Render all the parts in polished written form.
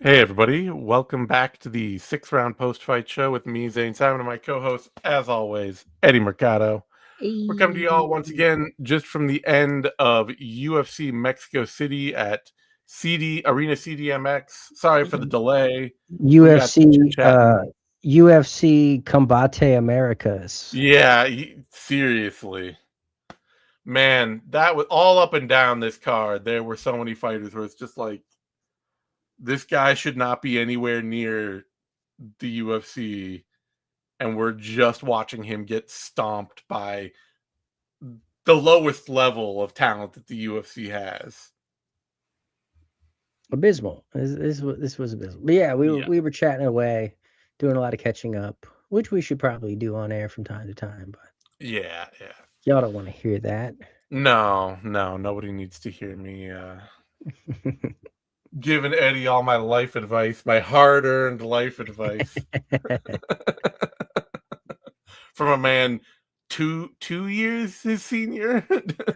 Hey everybody, welcome back to the 6 round post-fight show with me, Zane Simon, and my co-host, as always, Eddie Mercado. We're coming to you all once Hey. again just from the end of UFC Mexico City at Arena CDMX. Sorry for the delay. We got to UFC, chit-chatting. UFC Combate Americas. Yeah, seriously. Man, that was all up and down this card. There were so many fighters where it's just like, this guy should not be anywhere near the UFC, and we're just watching him get stomped by the lowest level of talent that the UFC has. Abysmal. This was abysmal. But yeah, we were Yeah. we were chatting away, doing a lot of catching up, which we should probably do on air from time to time, but Yeah, yeah. y'all don't want to hear that. No, nobody needs to hear me giving Eddie all my life advice, my hard-earned life advice from a man two years his senior.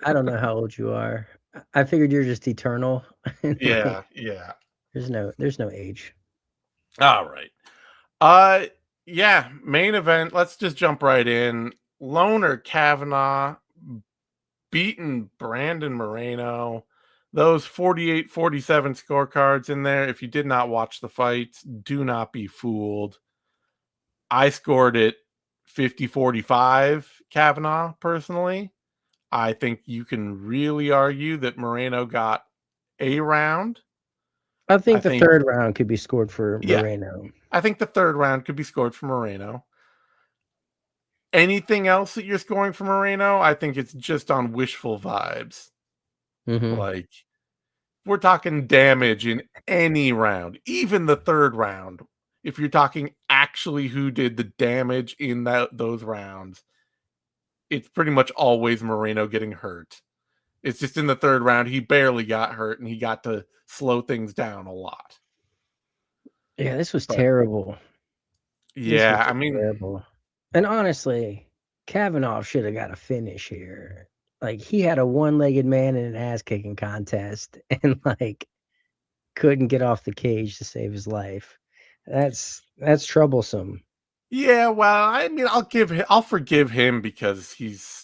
I don't know how old you are. I figured you're just eternal. Yeah, Like, yeah. there's no age. All right. Uh yeah, main event. Let's just jump right in. Loner Kavanagh beaten Brandon Moreno. Those 48-47 scorecards in there. If you did not watch the fights, do not be fooled. I scored it 50-45 Kavanagh personally. I think you can really argue that Moreno got a round. I I think the think, third round could be scored for yeah, Moreno. I think the third round could be scored for Moreno. Anything else that you're scoring for Moreno, I think it's just on wishful vibes. Hmm. Like, we're talking damage in any round, even the third round. If you're talking actually who did the damage in those rounds, it's pretty much always Moreno getting hurt. It's just in the third round, he barely got hurt and he got to slow things down a lot. Yeah, this was But terrible. This was yeah, I just mean, terrible. And honestly, Kavanaugh should have got a finish here. Like he had a one-legged man in an ass-kicking contest and like couldn't get off the cage to save his life. That's troublesome. yeah, well, I mean, I'll forgive him because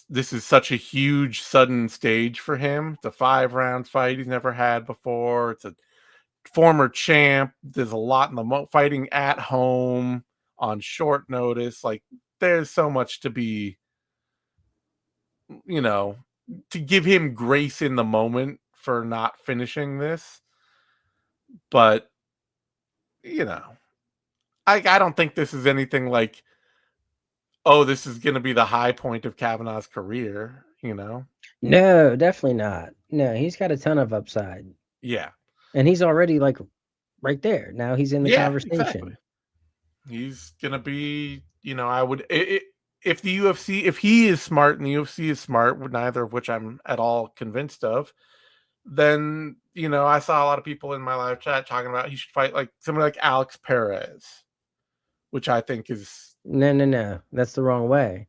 this is such a huge sudden stage for him. It's a 5 round fight he's never had before. It's a former champ. There's a lot in the fighting at home on short notice. Like, there's so much to be, you know, to give him grace in the moment for not finishing this. But, you know, I don't think this is anything like, oh, this is going to be the high point of Kavanaugh's career, you know? No, definitely not. No, he's got a ton of upside. Yeah. And he's already like right there. Now he's in the Yeah, exactly. conversation. He's going to be, I would, if the UFC, if he is smart and the UFC is smart, neither of which I'm at all convinced of, then, I saw a lot of people in my live chat talking about he should fight like somebody like Alex Perez, which I think is, No, no, no. That's the wrong way.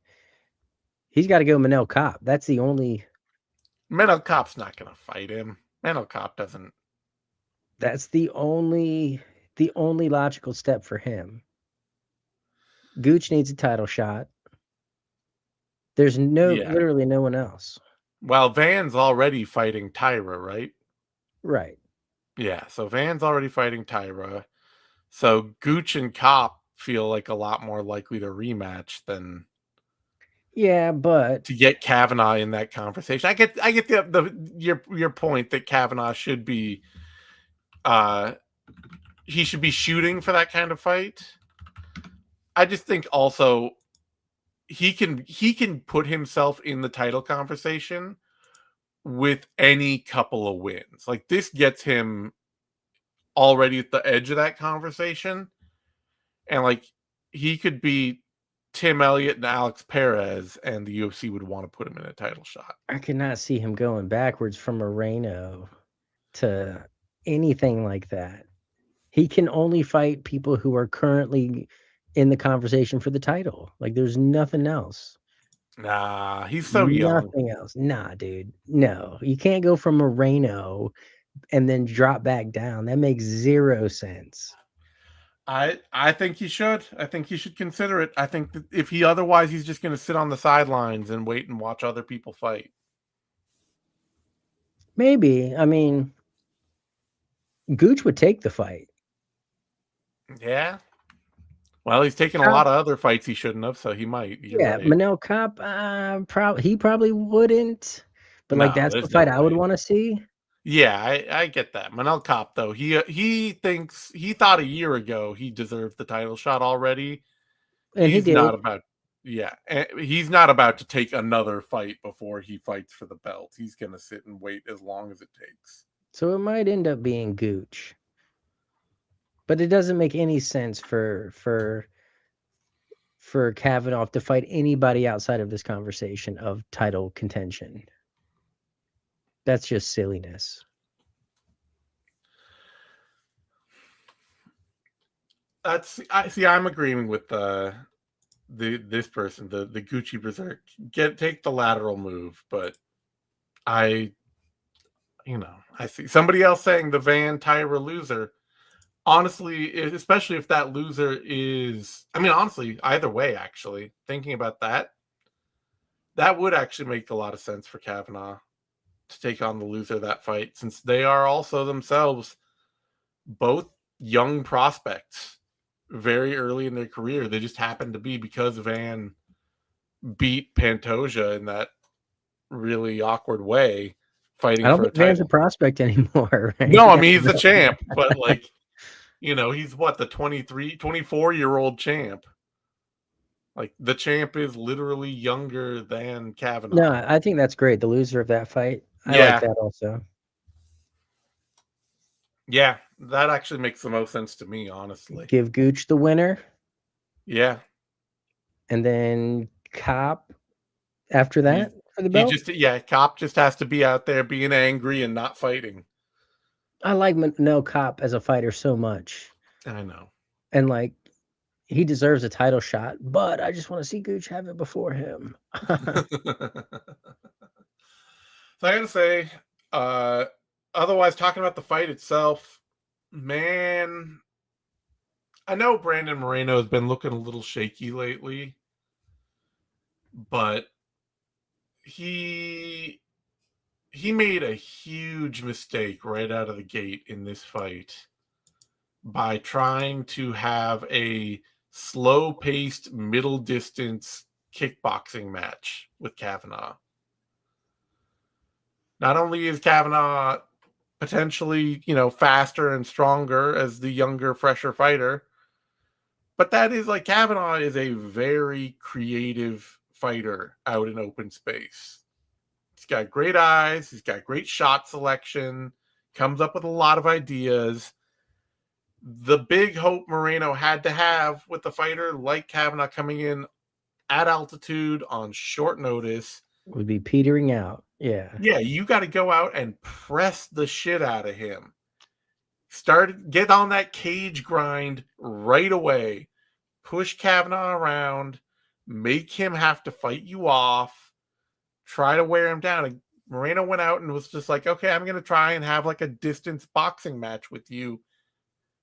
He's got to go Manel Cop. That's the only Menno Cop's not going to fight him. Menno Cop doesn't. That's the only logical step for him. Gooch needs a title shot. There's Yeah. literally no one else. Well, Van's already fighting Tyra, right? Right. Yeah. So Van's already fighting Tyra. So Gooch and Cop feel like a lot more likely to rematch than Yeah, but to get Kavanagh in that conversation. I get your point that Kavanagh should be uh he should be shooting for that kind of fight. I just think also he can put himself in the title conversation with any couple of wins. Like, this gets him already at the edge of that conversation, and like, he could beat Tim Elliott and Alex Perez, and the UFC would want to put him in a title shot. I cannot see him going backwards from Moreno to anything like that. He can only fight people who are currently in the conversation for the title. Like there's nothing else. Nah, he's so young. Nothing else. Nah, dude. No. You can't go from Moreno and then drop back down. That makes zero sense. I think he should. I think he should consider it. I think that if he otherwise, he's just going to sit on the sidelines and wait and watch other people fight. Maybe. I mean, Gooch would take the fight. Yeah. Well, he's taken a lot of other fights he shouldn't have, so he might. You're right. Manel Cop, he probably wouldn't. But like, No, that's the there's no fight I would way. want to see. Yeah, I get that. Manel Cop, though, he thought a year ago he deserved the title shot already. And he He's did. not about, yeah, he's not about to take another fight before he fights for the belt. He's gonna sit and wait as long as it takes. So it might end up being Gooch. But it doesn't make any sense for Kavanagh to fight anybody outside of this conversation of title contention. That's just silliness. I'm agreeing with this person, the Gucci Berserk. Take the lateral move, but I see somebody else saying the Van Tyra loser. Honestly, especially if that loser is, honestly, either way, actually, thinking about that would actually make a lot of sense for Kavanagh to take on the loser of that fight, since they are also themselves both young prospects very early in their career. They just happened to be, because Van beat Pantoja in that really awkward way, fighting I don't for a think Van's a title. prospect anymore, right? No, he's the champ, but like, he's what, the 24-year-old champ. Like, the champ is literally younger than Kavanagh. No, I think that's great. The loser of that fight. I like that also. Yeah, that actually makes the most sense to me, honestly. Give Gooch the winner. Yeah. And then Cop after that for the belt. Cop just has to be out there being angry and not fighting. I like Manel Cop as a fighter so much. I know. And like, he deserves a title shot, but I just want to see Gooch have it before him. So I gotta say, otherwise, talking about the fight itself, man, I know Brandon Moreno has been looking a little shaky lately, but he made a huge mistake right out of the gate in this fight by trying to have a slow-paced middle distance kickboxing match with Kavanagh. Not only is Kavanagh potentially, faster and stronger as the younger, fresher fighter, but that is like, Kavanagh is a very creative fighter out in open space. He's got great eyes. He's got great shot selection, comes up with a lot of ideas. The big hope Moreno had to have with a fighter like Kavanagh coming in at altitude on short notice would be petering out. Yeah. Yeah, you got to go out and press the shit out of him. Get on that cage grind right away. Push Kavanagh around. Make him have to fight you off. Try to wear him down. And Moreno went out and was just like, okay, I'm going to try and have like a distance boxing match with you.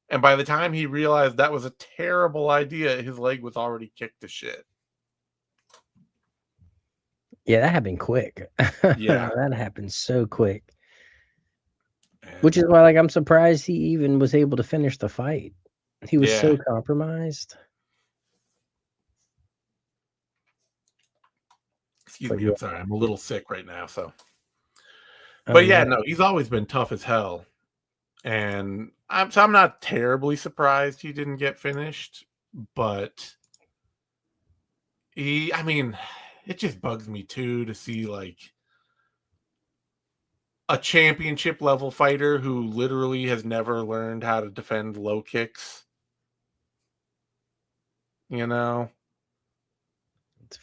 And by the time he realized that was a terrible idea, his leg was already kicked to shit. Yeah, that happened quick. Yeah. That happened so quick. Which is why, like, I'm surprised he even was able to finish the fight. He was so compromised. Excuse me, I'm sorry. I'm a little sick right now, so. But yeah, no, he's always been tough as hell. And I'm not terribly surprised he didn't get finished, but it just bugs me too to see like a championship level fighter who literally has never learned how to defend low kicks. It's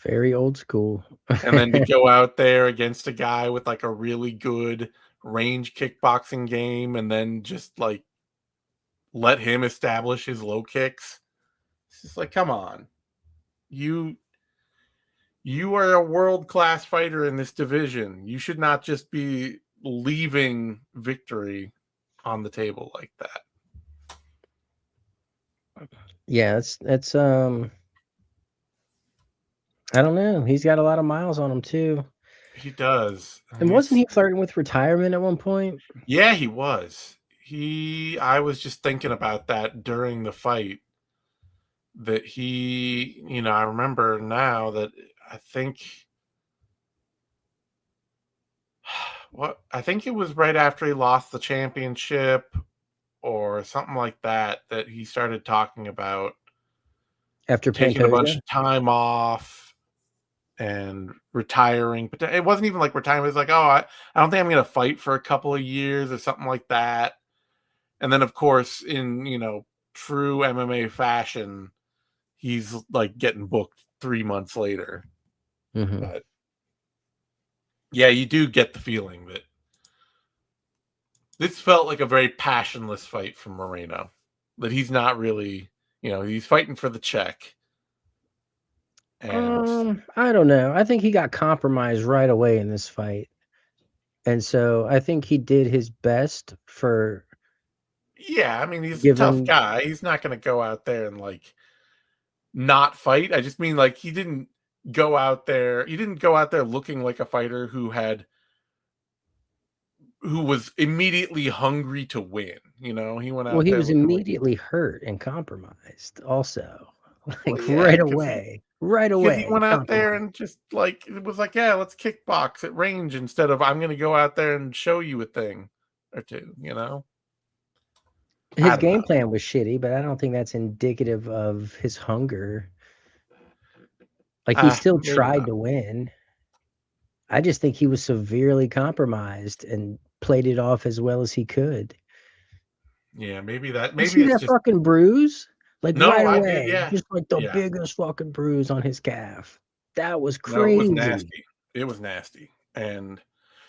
very old school. And then to go out there against a guy with like a really good range kickboxing game and then just like let him establish his low kicks. It's just like, come on. You are a world-class fighter in this division. You should not just be leaving victory on the table like that. Yeah, it's I don't know. He's got a lot of miles on him too. He does. And wasn't he flirting with retirement at one point? Yeah, he was. I was just thinking about that during the fight, that I remember now that I think I think it was right after he lost the championship or something like that, that he started talking about After taking a bunch Pantoja? of time off and retiring. But it wasn't even like retirement. It was like, oh, I don't think I'm going to fight for a couple of years or something like that. And then, of course, in true MMA fashion, he's like getting booked 3 months later. Mm-hmm. But yeah, you do get the feeling that this felt like a very passionless fight from Moreno. That he's not really, he's fighting for the check. And I don't know. I think he got compromised right away in this fight. And so I think he did his best for yeah, I mean, he's a tough given. guy. He's not going to go out there and like not fight. I just mean like he didn't go out there. He didn't go out there looking like a fighter who was immediately hungry to win. He went Well, out he there was looking like, immediately hurt and compromised also. well, Like yeah, right because away. Right he away, went out there compromised. and just like it was like, yeah, let's kickbox at range instead of I'm going to go out there and show you a thing or two. His I don't game know. plan was shitty, but I don't think that's indicative of his hunger. Like he still Maybe tried not. to win. I just think he was severely compromised and played it off as well as he could. Yeah, maybe You see it's that just fucking bruise? Like no. right I did. away, Yeah, just like the yeah. biggest fucking bruise on his calf. That was No, it was crazy. nasty. It was nasty, and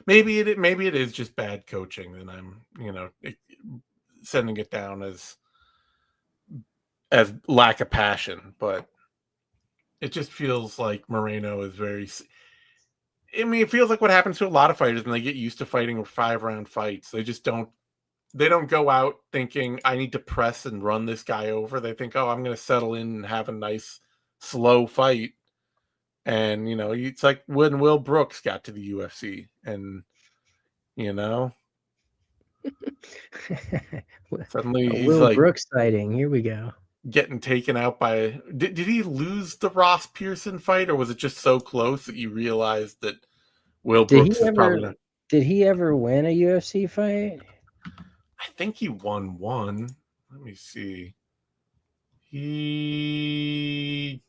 maybe it is just bad coaching, and I'm sending it down as lack of passion, but it just feels like Moreno is very. I mean, it feels like what happens to a lot of fighters when they get used to fighting 5-round fights. They just don't. They don't go out thinking I need to press and run this guy over. They think, oh, I'm going to settle in and have a nice slow fight. And it's like when Will Brooks got to the UFC, and you know suddenly A he's Will like Brooks sighting. Here we go. getting taken out by. Did he lose the Ross Pearson fight, or was it just so close that you realized that Will Did he Brooks is probably ever not? did he ever win a UFC fight? I think he won one. Let me see. He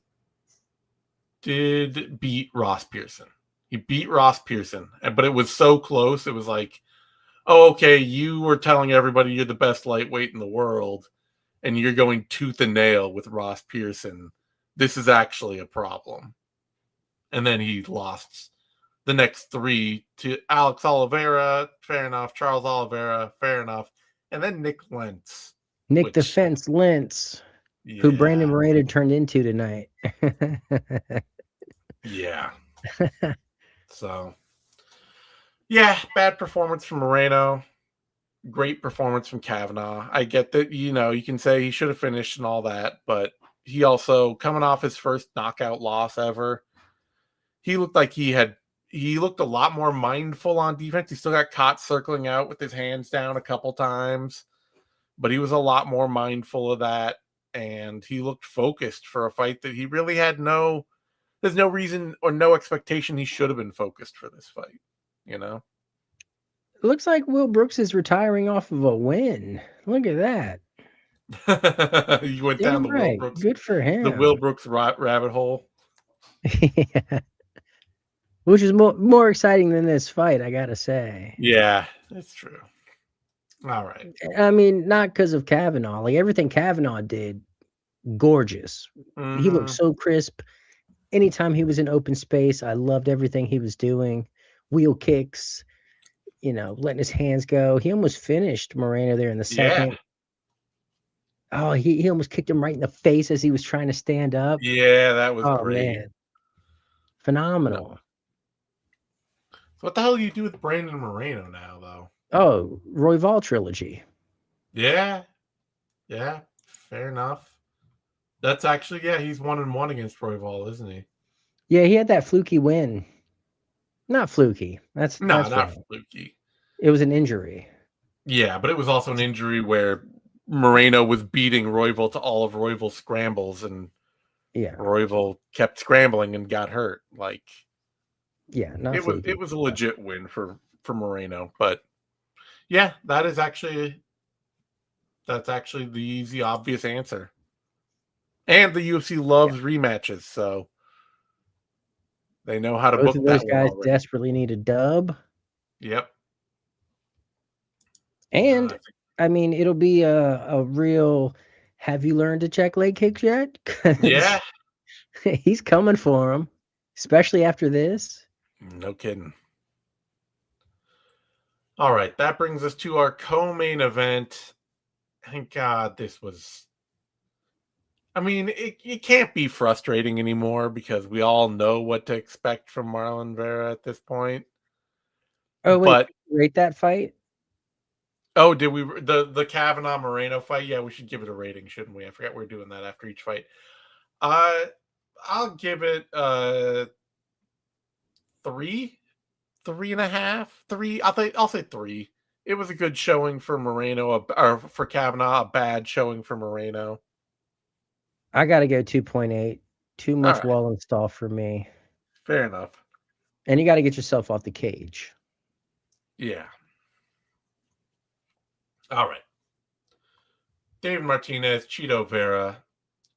did beat Ross Pearson. He beat Ross Pearson, but it was so close. It was like, oh, okay, you were telling everybody you're the best lightweight in the world, and you're going tooth and nail with Ross Pearson. This is actually a problem. And then he lost the next three to Alex Oliveira, fair enough. Charles Oliveira, fair enough. And then Nick Lentz, Nick which, Defense Lentz, who Brandon yeah, Moreno turned into tonight. yeah. So, yeah, bad performance from Moreno. Great performance from Kavanagh. I get that, you can say he should have finished and all that, but he also, coming off his first knockout loss ever, he looked like he looked a lot more mindful on defense. He still got caught circling out with his hands down a couple times, but he was a lot more mindful of that, and he looked focused for a fight that he really there's no reason or no expectation he should have been focused for this fight, you know? Looks like Will Brooks is retiring off of a win. Look at that. You went down Damn right. Good for The Will him. Brooks rabbit hole. Yeah. Which is more exciting than this fight, I gotta say. Yeah, that's true. All right. I mean, not because of Kavanagh. Like everything Kavanagh did, gorgeous. He looked Mm-hmm. so crisp. Anytime he was in open space, I loved everything he was doing. Wheel kicks, letting his hands go. He almost finished Moreno there in the Yeah. second. Oh, he almost kicked him right in the face as he was trying to stand up. Yeah, that was Oh great. man, phenomenal. So what the hell do you do with Brandon Moreno now, though? Oh, Royval trilogy. Yeah, yeah, fair enough. That's actually, yeah, he's 1-1 against Royval, isn't he? Yeah, he had that fluky win. Not fluky. No, That's not wrong. fluky. It was an injury. Yeah, but it was also an injury where Moreno was beating Royval to all of Royval's scrambles, and Yeah. Royval kept scrambling and got hurt. Like Yeah, not fluky. it was a legit win for Moreno. But yeah, that's actually the easy, obvious answer. And the UFC Yeah. loves rematches, so they know how to Both of book those that one guys already. desperately need a dub. Yep. And I mean, it'll be a real have you learned to check leg kicks yet? Yeah, Because he's coming for him, especially after this. no kidding. All right, that brings us to our co-main event. Thank God this was. I mean, it can't be frustrating anymore because we all know what to expect from Marlon Vera at this point. Oh wait, But rate that fight? oh, did we the Kavanagh Moreno fight? Yeah, we should give it a rating, shouldn't we? I forgot we're doing that after each fight. Uh, I'll give it 3, 3.5, 3. I'll say 3. It was a good showing for Moreno, or for Kavanagh, a bad showing for Moreno. I gotta go 2.8. Too All much right, wall install for me. fair enough. And you gotta get yourself off the cage. Yeah. All right. David Martinez, Cheeto Vera.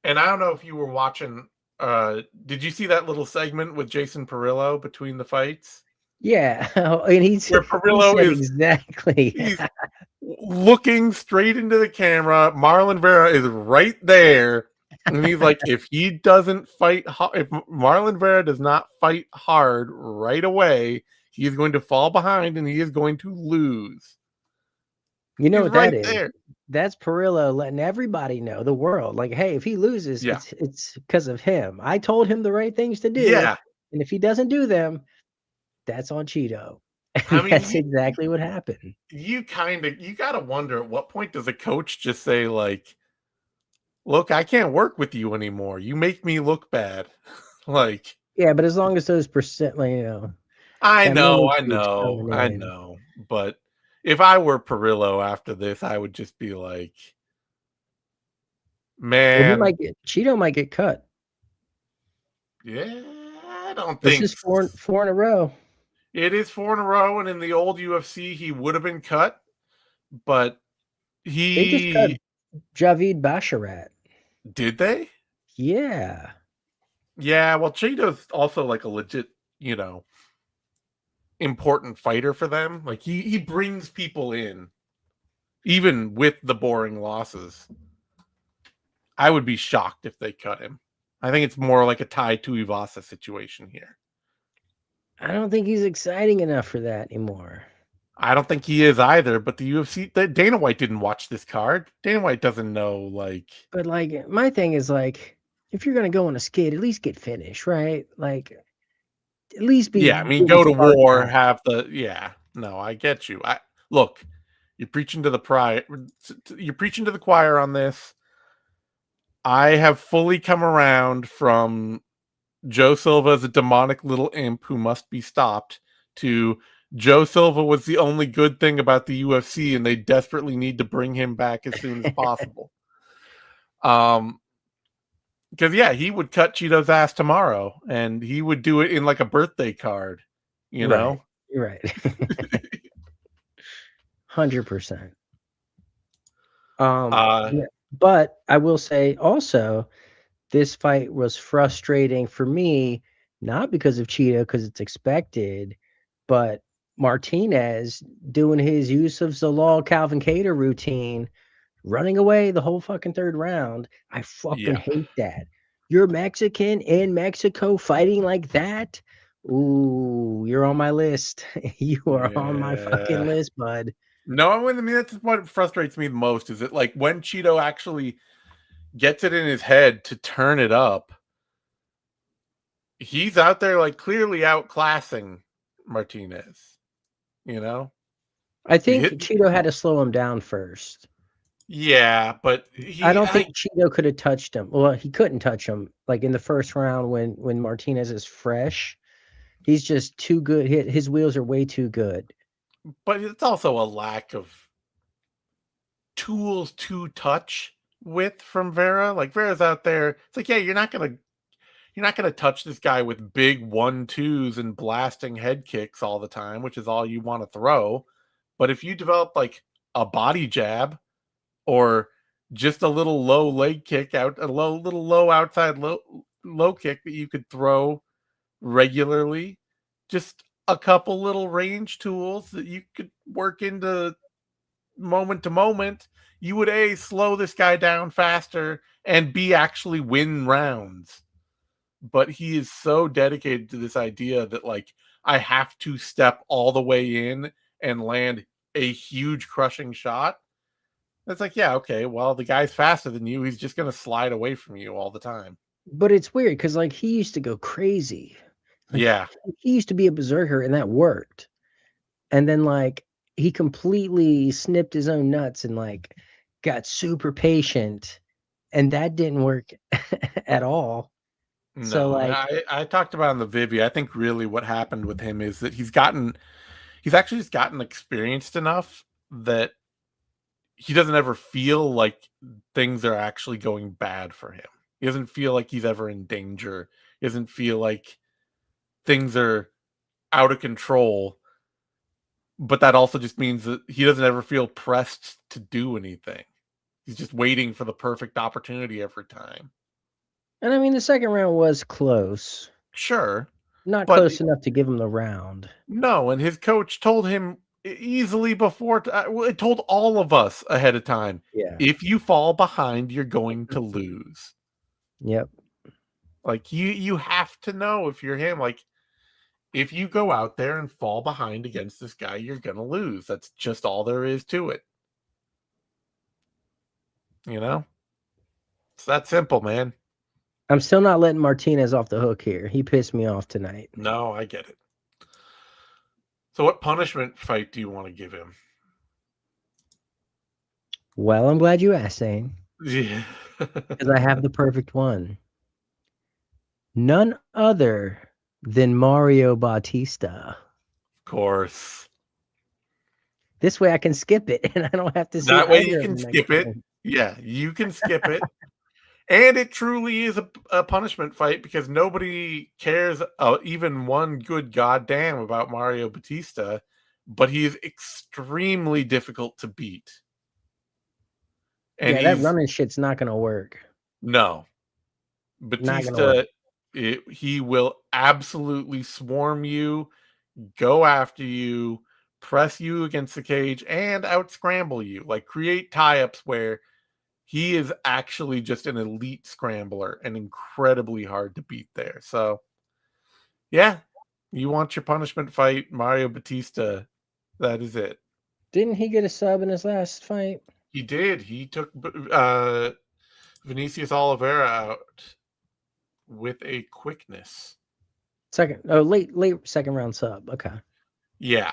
And I don't know if you were watching. Did you see that little segment with Jason Perillo between the fights, Yeah, and where he Perillo said is exactly. he's looking straight into the camera. Marlon Vera is right there, and he's like, if he doesn't fight, if Marlon Vera does not fight hard right away, he is going to fall behind and he is going to lose. You know He's what that right is? there. That's Perillo letting everybody know, the world, like, hey, if he loses, Yeah, it's because of him. I told him the right things to do, yeah. and if he doesn't do them, that's on Cheeto. I And mean, that's exactly what happened. you gotta wonder at what point does a coach just say like, look, I can't work with you anymore. You make me look bad. Like, Yeah, but as long as those percent, like, I that know, money I keeps know, coming I in. know. But if I were Perillo after this, I would just be like, Well, man, Cheeto might get cut. yeah, I don't This think is four in a row. it is 4 in a row. And in the old UFC, he would have been cut, but They just cut he Javid Basharat. did they? Yeah. Yeah, well, Cheeto's also like a legit, you know, important fighter for them. Like he brings people in, even with the boring losses. I would be shocked if they cut him. I think it's more like a Tai Tuivasa situation here. I don't think he's exciting enough for that anymore. I don't think he is either, but the UFC, Dana White didn't watch this card. Dana White doesn't know, like, But like my thing is like, if you're gonna go on a skid, at least get finished, right? Like at least be yeah, I mean, given go to some art war, time. have the, yeah, no, I get you. I look, you're preaching to the you're preaching to the choir on this. I have fully come around from Joe Silva is a demonic little imp who must be stopped to Joe Silva was the only good thing about the UFC and they desperately need to bring him back as soon as possible. Um because yeah, he would cut Cheeto's ass tomorrow and he would do it in like a birthday card, you Right. know? You're right. 100%. Uh Yeah, but I will say also this fight was frustrating for me, not because of Cheetah, because it's expected, but Martinez doing his use of Zalal Calvin Cater routine, running away the whole fucking third round. I fucking yeah. hate that. You're Mexican in Mexico fighting like that. Ooh, you're on my list. You are on my fucking Yeah. list, bud. No, I mean that's what frustrates me the most is it like when Cheeto actually gets it in his head to turn it up, he's out there like clearly outclassing Martinez, you know? I He think hit Cheeto had to slow him down first. Yeah, but I don't think Cheeto could have touched him. Well, he couldn't touch him. Like in the first round when Martinez is fresh, he's just too good. His wheels are way too good. but it's also a lack of tools to touch with from Vera. Like Vera's out there. It's like, yeah, you're not gonna touch this guy with big 1-2s and blasting head kicks all the time, which is all you want to throw. But if you develop like a body jab or just a little low leg kick out, a little low outside low kick that you could throw regularly, just a couple little range tools that you could work into moment to moment, you would A, slow this guy down faster, and B, actually win rounds. But he is so dedicated to this idea that, like, I have to step all the way in and land a huge crushing shot. It's like, yeah, okay, well, the guy's faster than you. He's just going to slide away from you all the time. But it's weird because like he used to go crazy. Like Yeah. he used to be a berserker and that worked. And then like he completely snipped his own nuts and like got super patient and that didn't work at all. So No, like I talked about in the Vivi. I think really what happened with him is that he's actually just gotten experienced enough that he doesn't ever feel like things are actually going bad for him. He doesn't feel like he's ever in danger. He doesn't feel like things are out of control. But that also just means that he doesn't ever feel pressed to do anything. He's just waiting for the perfect opportunity every time. and I mean the second round was close. Sure, Not but close enough to give him the round. no, and his coach told him easily before, well, it told all of us ahead of time, Yeah. if you fall behind, you're going to lose. Yep. Like you have to know if you're him. Like if you go out there and fall behind against this guy, you're gonna lose. That's just all there is to it. You know? It's that simple, man. I'm still not letting Martinez off the hook here. He pissed me off tonight. No, I get it. So what punishment fight do you want to give him? Well, I'm glad you asked, Zane, Yeah. because I have the perfect one. None other than Mario Bautista. Of course. This way I can skip it and I don't have to see That way you either of can them next skip it. time. Yeah, you can skip it. And it truly is a punishment fight because nobody cares even one good goddamn about Mario Batista, but he is extremely difficult to beat. And Yeah, that running shit's not gonna work. no, Not gonna work. Batista, he will absolutely swarm you, go after you, press you against the cage, and out scramble you. Like create tie-ups where he is actually just an elite scrambler and incredibly hard to beat there. So, yeah, you want your punishment fight, Mario Batista. That is it. Didn't he get a sub in his last fight? He did. He took Vinicius Oliveira out with a quickness. Late second round sub. Okay. Yeah,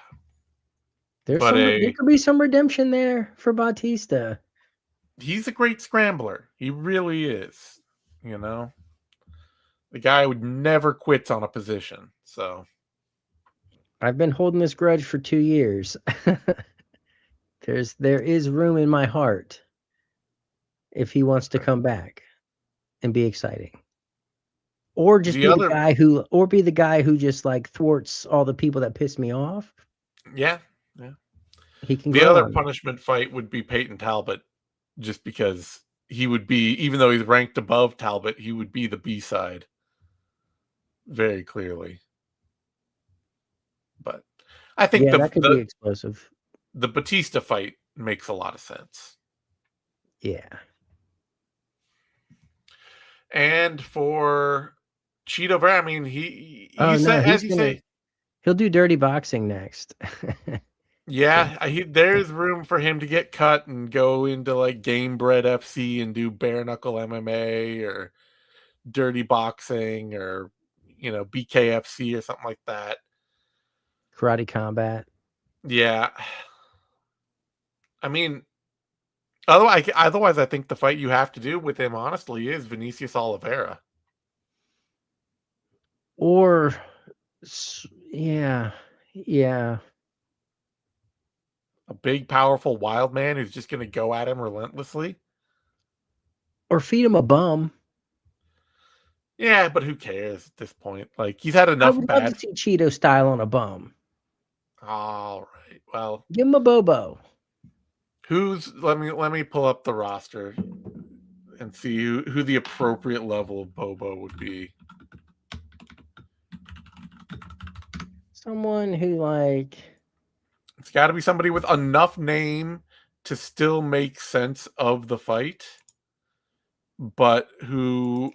There but could be some redemption there for Bautista. he's a great scrambler. He really is. You know, the guy would never quits on a position. So I've been holding this grudge for 2 years. There is room in my heart if he wants to come back and be exciting. Or just be the guy who just like thwarts all the people that piss me off. yeah, yeah. He can The grow other on me. punishment fight would be Peyton Talbot, just because he would be, even though he's ranked above Talbot, he would be the B side very clearly. But I think Yeah, that could be explosive. the Batista fight makes a lot of sense. Yeah. And for Cheeto Vera, I mean, he Oh you no, say as you say, he'll do dirty boxing next. yeah, there's room for him to get cut and go into like Game Bred FC and do bare knuckle MMA or dirty boxing or BKFC or something like that. Karate combat. Yeah. I mean, Otherwise, I think the fight you have to do with him, honestly, is Vinicius Oliveira. Or, yeah, yeah. A big, powerful, wild man who's just going to go at him relentlessly. Or feed him a bum. Yeah, but who cares at this point? Like, he's had I enough would love to bad. see Cheeto style on a bum. All right. Well, Give him a Bobo. let me pull up the roster and see who the appropriate level of Bobo would be. Someone who, like, It's got to be somebody with enough name to still make sense of the fight, but who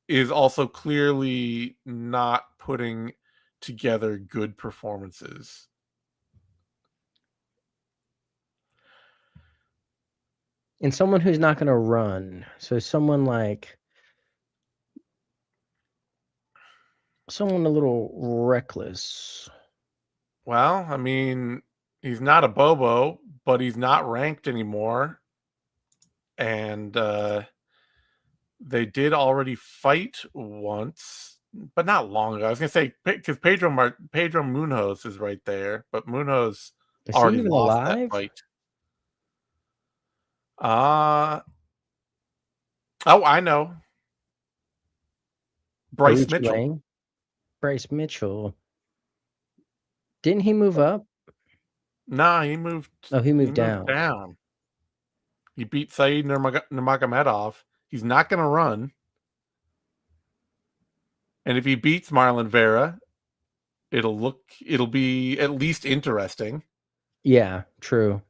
is also clearly not putting together good performances. and someone who's not going to run. So someone a little reckless. Well, I mean, he's not a Bobo, but he's not ranked anymore. And they did already fight once, but not long ago. I was going to say, because Pedro Munoz is right there, but Munoz Is he already even lost that alive? fight. Oh, I know. Bryce Marucci Mitchell. Lang? Bryce Mitchell. Didn't he move up? Nah, he moved. Oh, he He moved moved down. down. He beat Said Nurmagomedov. He's not going to run, and if he beats Marlon Vera, it'll be at least interesting. Yeah, true.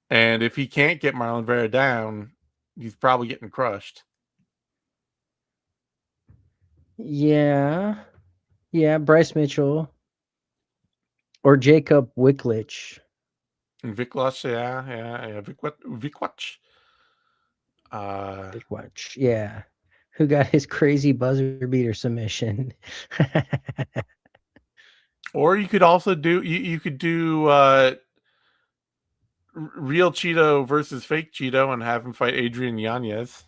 And if he can't get Marlon Vera down, he's probably getting crushed. Yeah. Yeah, Bryce Mitchell. Or Jacob Wicklich. And Viklas, yeah, Vikwach. Wicklich, yeah. Who got his crazy buzzer beater submission. Or you could also do you could do real Cheeto versus fake Cheeto and have him fight Adrian Yanez.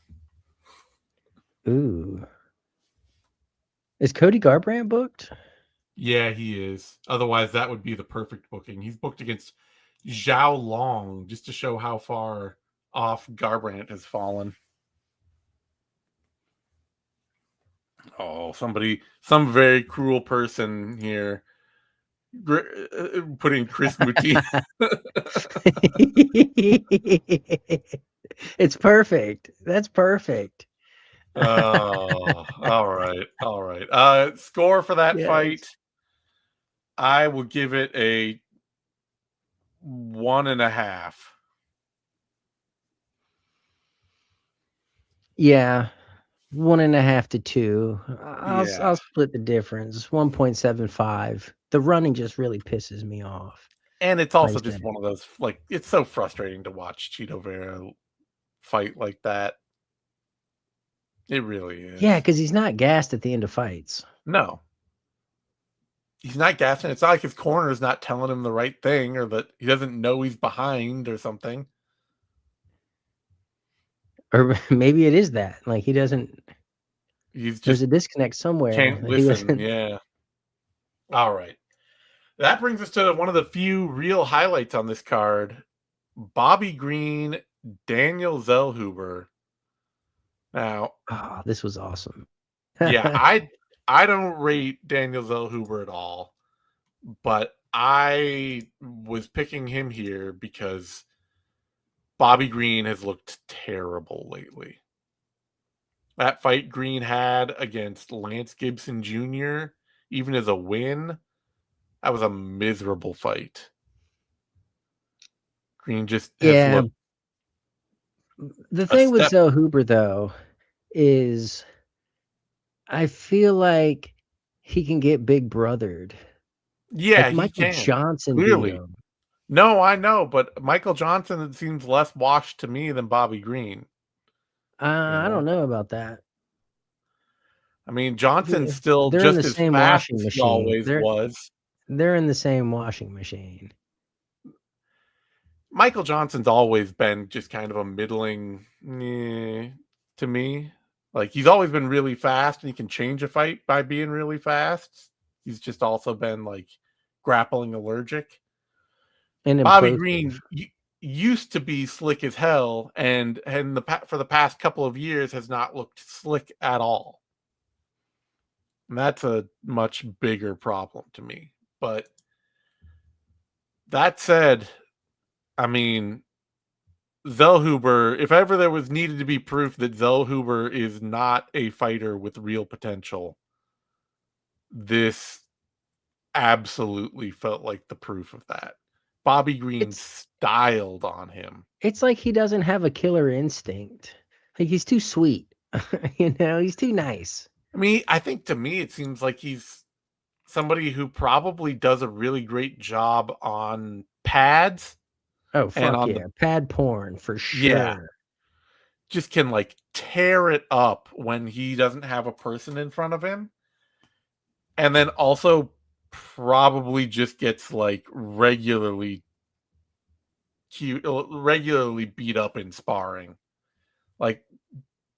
Ooh. Is Cody Garbrandt booked? Yeah, he is. Otherwise, that would be the perfect booking. He's booked against Zhao Long just to show how far off Garbrandt has fallen. Oh, some very cruel person here putting Chris Muti. It's perfect. That's perfect. Oh, all right. Score for that fight, Yes. I will give it a 1.5. Yeah. 1.5 to 2. Yeah, I'll split the difference. 1.75. The running just really pisses me off. and it's also Like I just said. one of those, like, it's so frustrating to watch Cheeto Vera fight like that. It really Yeah, is. because he's not gassed at the end of fights. No, he's not gassing. It's not like his corner is not telling him the right thing, or that he doesn't know he's behind or something. Or maybe it is that. Like he doesn't He's there's just a disconnect somewhere can't that he listen. doesn't. Yeah. All right. That brings us to one of the few real highlights on this card. Bobby Green, Daniel Zellhuber. Now, Oh, this was awesome. yeah, I don't rate Daniel Zellhuber at all, but I was picking him here because Bobby Green has looked terrible lately. That fight Green had against Lance Gibson Jr., even as a win, that was a miserable fight. Green just has Yeah. looked The a thing with step. Zoe Hooper though is I feel like he can get big brothered. Yeah, Like he Michael can. Johnson beat Clearly. him. No, I know, but Michael Johnson seems less washed to me than Bobby Green, you I know? don't know about that. I mean, Johnson's still They're in the just as same fast washing as he machine. always was. They're in the same washing machine. Michael Johnson's always been just kind of a middling to me. Like he's always been really fast and he can change a fight by being really fast. He's just also been like grappling allergic. And Bobby implosive. Green used to be slick as hell, and for the past couple of years has not looked slick at all. And that's a much bigger problem to me. But that said, I mean, Zellhuber, if ever there was needed to be proof that Zellhuber is not a fighter with real potential, this absolutely felt like the proof of that. Bobby Green It's styled on him. it's like he doesn't have a killer instinct. Like he's too sweet. He's too nice. I mean, I think to me, it seems like he's somebody who probably does a really great job on pads Oh and fuck on the, yeah. Pad porn for yeah, sure. just can like tear it up when he doesn't have a person in front of him. And then also probably just gets like regularly beat up in sparring. Like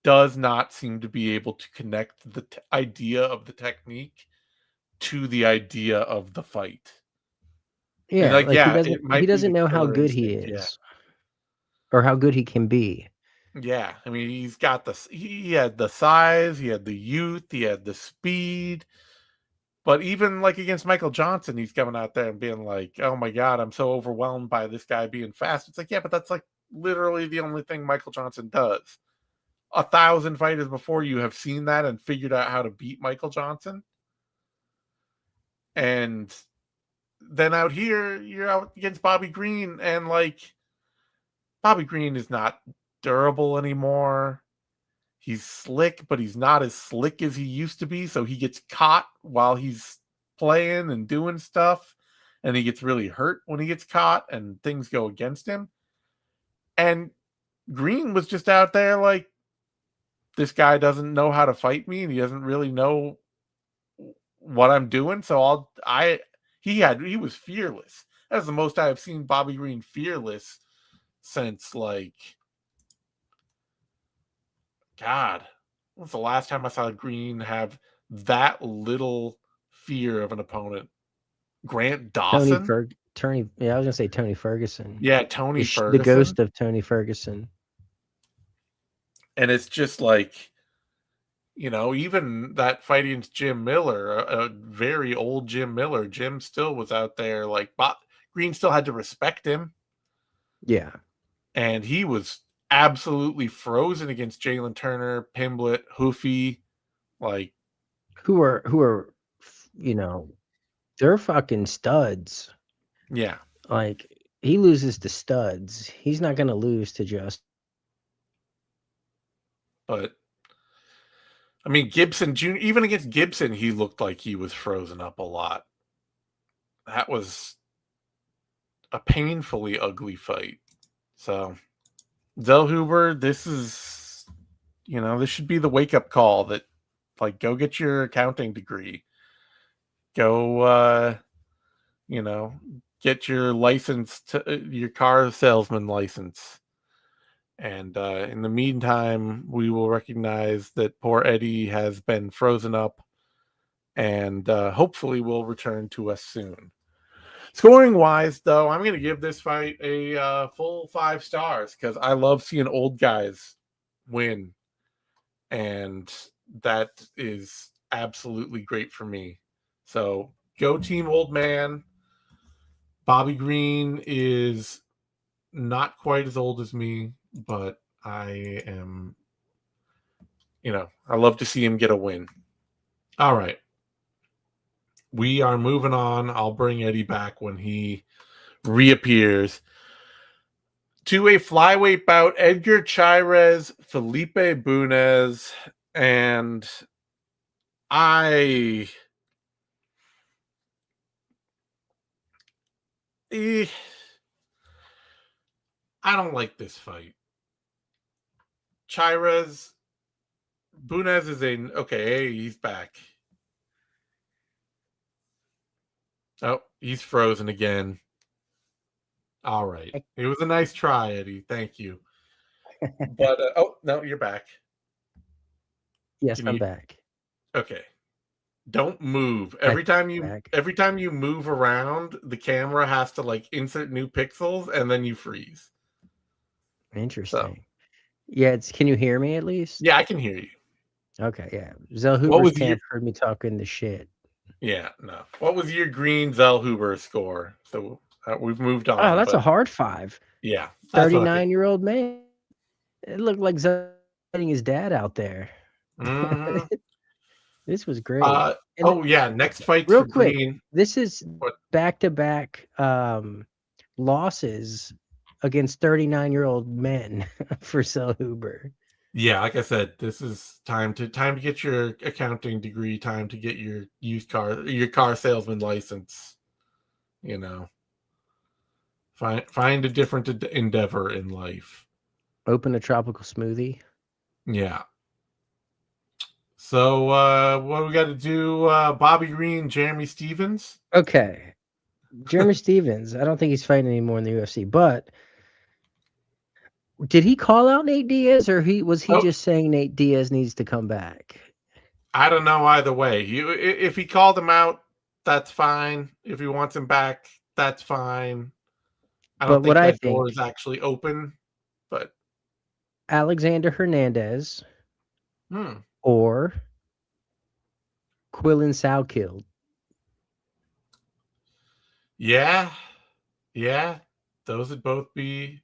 does not seem to be able to connect the idea of the technique to the idea of the fight. And Yeah, like, like he yeah, doesn't it he might be doesn't the know how killer good he instinct. Yeah. is or how good he can be. Yeah. I mean, he's got he had the size, he had the youth, he had the speed. But even like against Michael Johnson, he's coming out there and being like, oh my God, I'm so overwhelmed by this guy being fast. It's like, yeah, but that's like literally the only thing Michael Johnson does. 1,000 fighters before you have seen that and figured out how to beat Michael Johnson. And then out here, you're out against Bobby Green, and like Bobby Green is not durable anymore. He's slick, but he's not as slick as he used to be. So he gets caught while he's playing and doing stuff. And he gets really hurt when he gets caught and things go against him. And Green was just out there like, this guy doesn't know how to fight me and he doesn't really know what I'm doing. So he was fearless. That's the most I have seen Bobby Green fearless since like, God, when's the last time I saw Green have that little fear of an opponent? Grant Dawson? I was gonna say Tony Ferguson. Yeah, Tony The Ferguson. ghost of Tony Ferguson. And it's just like, even that fight against Jim Miller, a very old Jim Miller, Jim still was out there like, Green still had to respect him. Yeah. And he was absolutely frozen against Jalen Turner, Pimblett, Hoofy, like, Who are you know, they're fucking studs. yeah. Like he loses to studs. He's not gonna lose to just But I mean, Gibson Jr., even against Gibson, he looked like he was frozen up a lot. That was a painfully ugly fight. So, Zellhuber, this should be the wake up call that, like, go get your accounting degree. Go, get your license, your car salesman license. And in the meantime, we will recognize that poor Eddie has been frozen up and hopefully will return to us soon. Scoring wise, though, I'm going to give this fight a full 5 stars because I love seeing old guys win. And that is absolutely great for me. So go team old man. Bobby Green is not quite as old as me, but I am, I love to see him get a win. All right. We are moving on. I'll bring Eddie back when he reappears to a flyweight bout. Edgar Chairez, Felipe Bunez, and I eh, I don't like this fight. Chairez, Bunez is okay, he's back. Oh, he's frozen again. All right. It was a nice try, Eddie. Thank you. But oh no, you're back. Yes, Can I'm you? back. Okay. Don't move. I back. Every time you move around, the camera has to like insert new pixels, and then you freeze. So Interesting. Yeah, can you hear me at least? yeah, I can hear you. Okay, yeah. Zell What Hoover's was your? camp heard me talking the shit. Yeah, no. What was your green Zellhuber score? So we've moved Oh, on, that's a but hard 5. yeah, that's what I think. 39-year-old man. It looked like Zell getting his dad out there. Hmm. This was great. And Oh yeah, next fights real for quick, green. this is What? back-to-back losses against 39-year-old men for Zell Huber. Yeah, like I said, this is time to get your accounting degree, time to get your car salesman license. You know, find a different endeavor in life. Open a tropical smoothie. Yeah. So what do we got to do? Bobby Green, Jeremy Stevens. Okay. Jeremy Stevens, I don't think he's fighting anymore in the UFC, but did he call out Nate Diaz or was he Oh, just saying Nate Diaz needs to come back? I don't know either way. If he called him out, that's fine. If he wants him back, that's fine. I But don't what think I that door think, is actually open, but Alexander Hernandez hmm. or Quillen Salkild. Yeah, yeah, those would both be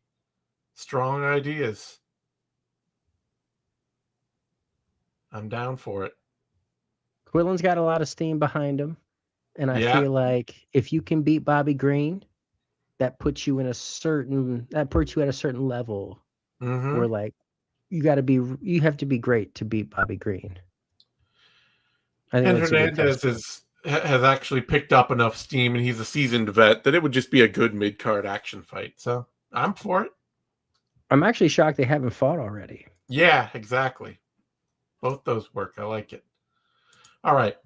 strong ideas. I'm down for it. Quillen's got a lot of steam behind him. And I Yeah. feel like if you can beat Bobby Green, that puts you at a certain level Mm-hmm. where like you have to be great to beat Bobby Green. I think And that's a good Hernandez test. has actually picked up enough steam, and he's a seasoned vet that it would just be a good mid card action fight. So I'm for it. I'm actually shocked they haven't fought already. Yeah, exactly. Both those work. I like it. All right,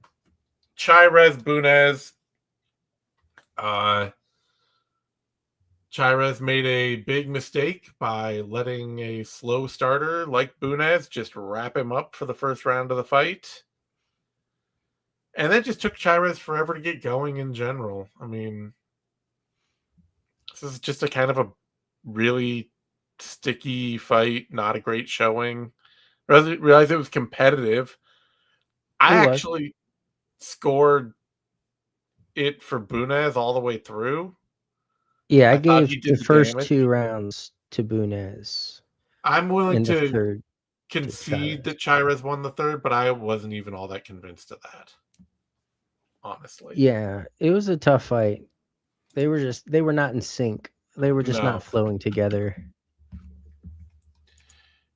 Chirez Bunez. Uh, Chirez made a big mistake by letting a slow starter like Bunez just wrap him up for the first round of the fight. And that just took Chirez forever to get going in general. I mean, this is just a kind of a really sticky fight, not a great showing. Realized it was competitive. It I was. actually scored it for Bunez all the way through. Yeah, I I thought gave he the did the first damage. 2 rounds to Bunez I'm willing and the to third to concede Chavez. that Chirez won the third, but I wasn't even all that convinced of that, honestly. Yeah, it was a tough fight. They were not in sync. They were just not No, flowing together.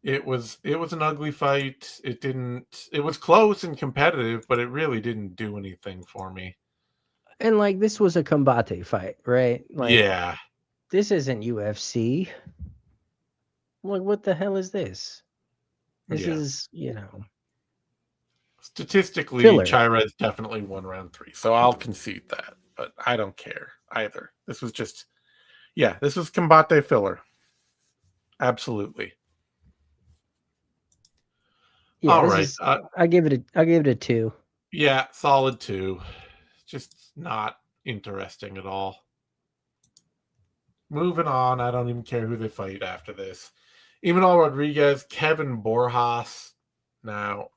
it was an ugly fight. It was close and competitive, but it really didn't do anything for me. And like this was a combate fight, right? Like Yeah, this isn't UFC. Like what the hell is this? This yeah. is, Statistically, filler. Chirez definitely won round 3, so I'll concede that. But I don't care either. This was combate filler. Absolutely. Yeah, All this right. is I gave it a 2. Yeah, solid 2. Just not interesting at all. Moving on. I don't even care who they fight after this. Imanol Rodriguez, Kevin Borjas. Now,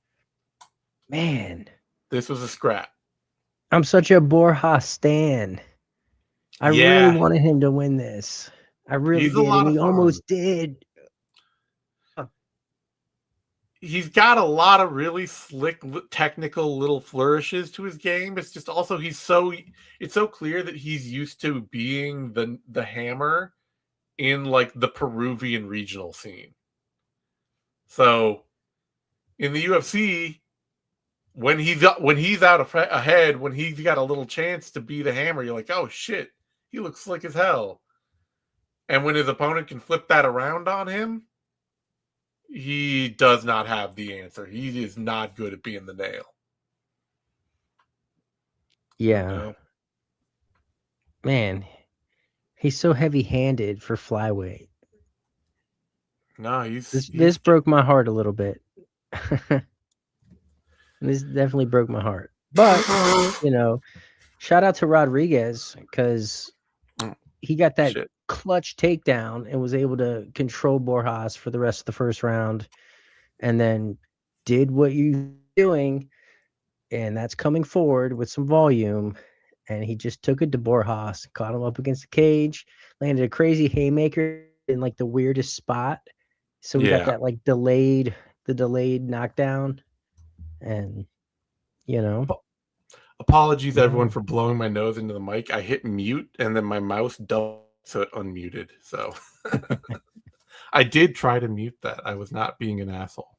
Man, this was a scrap. I'm such a Borja stan. I really Yeah, wanted him to win this. I really he's a did, and lot of he fun. almost did. He's got a lot of really slick technical little flourishes to his game. It's just also it's so clear that he's used to being the hammer in like the Peruvian regional scene. So in the UFC, when he's out ahead, when he's got a little chance to be the hammer, you're like, oh shit, he looks slick as hell. And when his opponent can flip that around on him, he does not have the answer. He is not good at being the nail. You Yeah, know? man. He's so heavy-handed for flyweight. No, This broke my heart a little bit. This definitely broke my heart. But, shout out to Rodriguez because he got that shit. clutch takedown and was able to control Borjas for the rest of the first round, and then did what you're doing, and that's coming forward with some volume. And he just took it to Borjas, caught him up against the cage, landed a crazy haymaker in like the weirdest spot. So we got Yeah. that like delayed knockdown, and Apologies, everyone, yeah. for blowing my nose into the mic. I hit mute and then my mouse doubled, so it unmuted. So I did try to mute that. I was not being an asshole.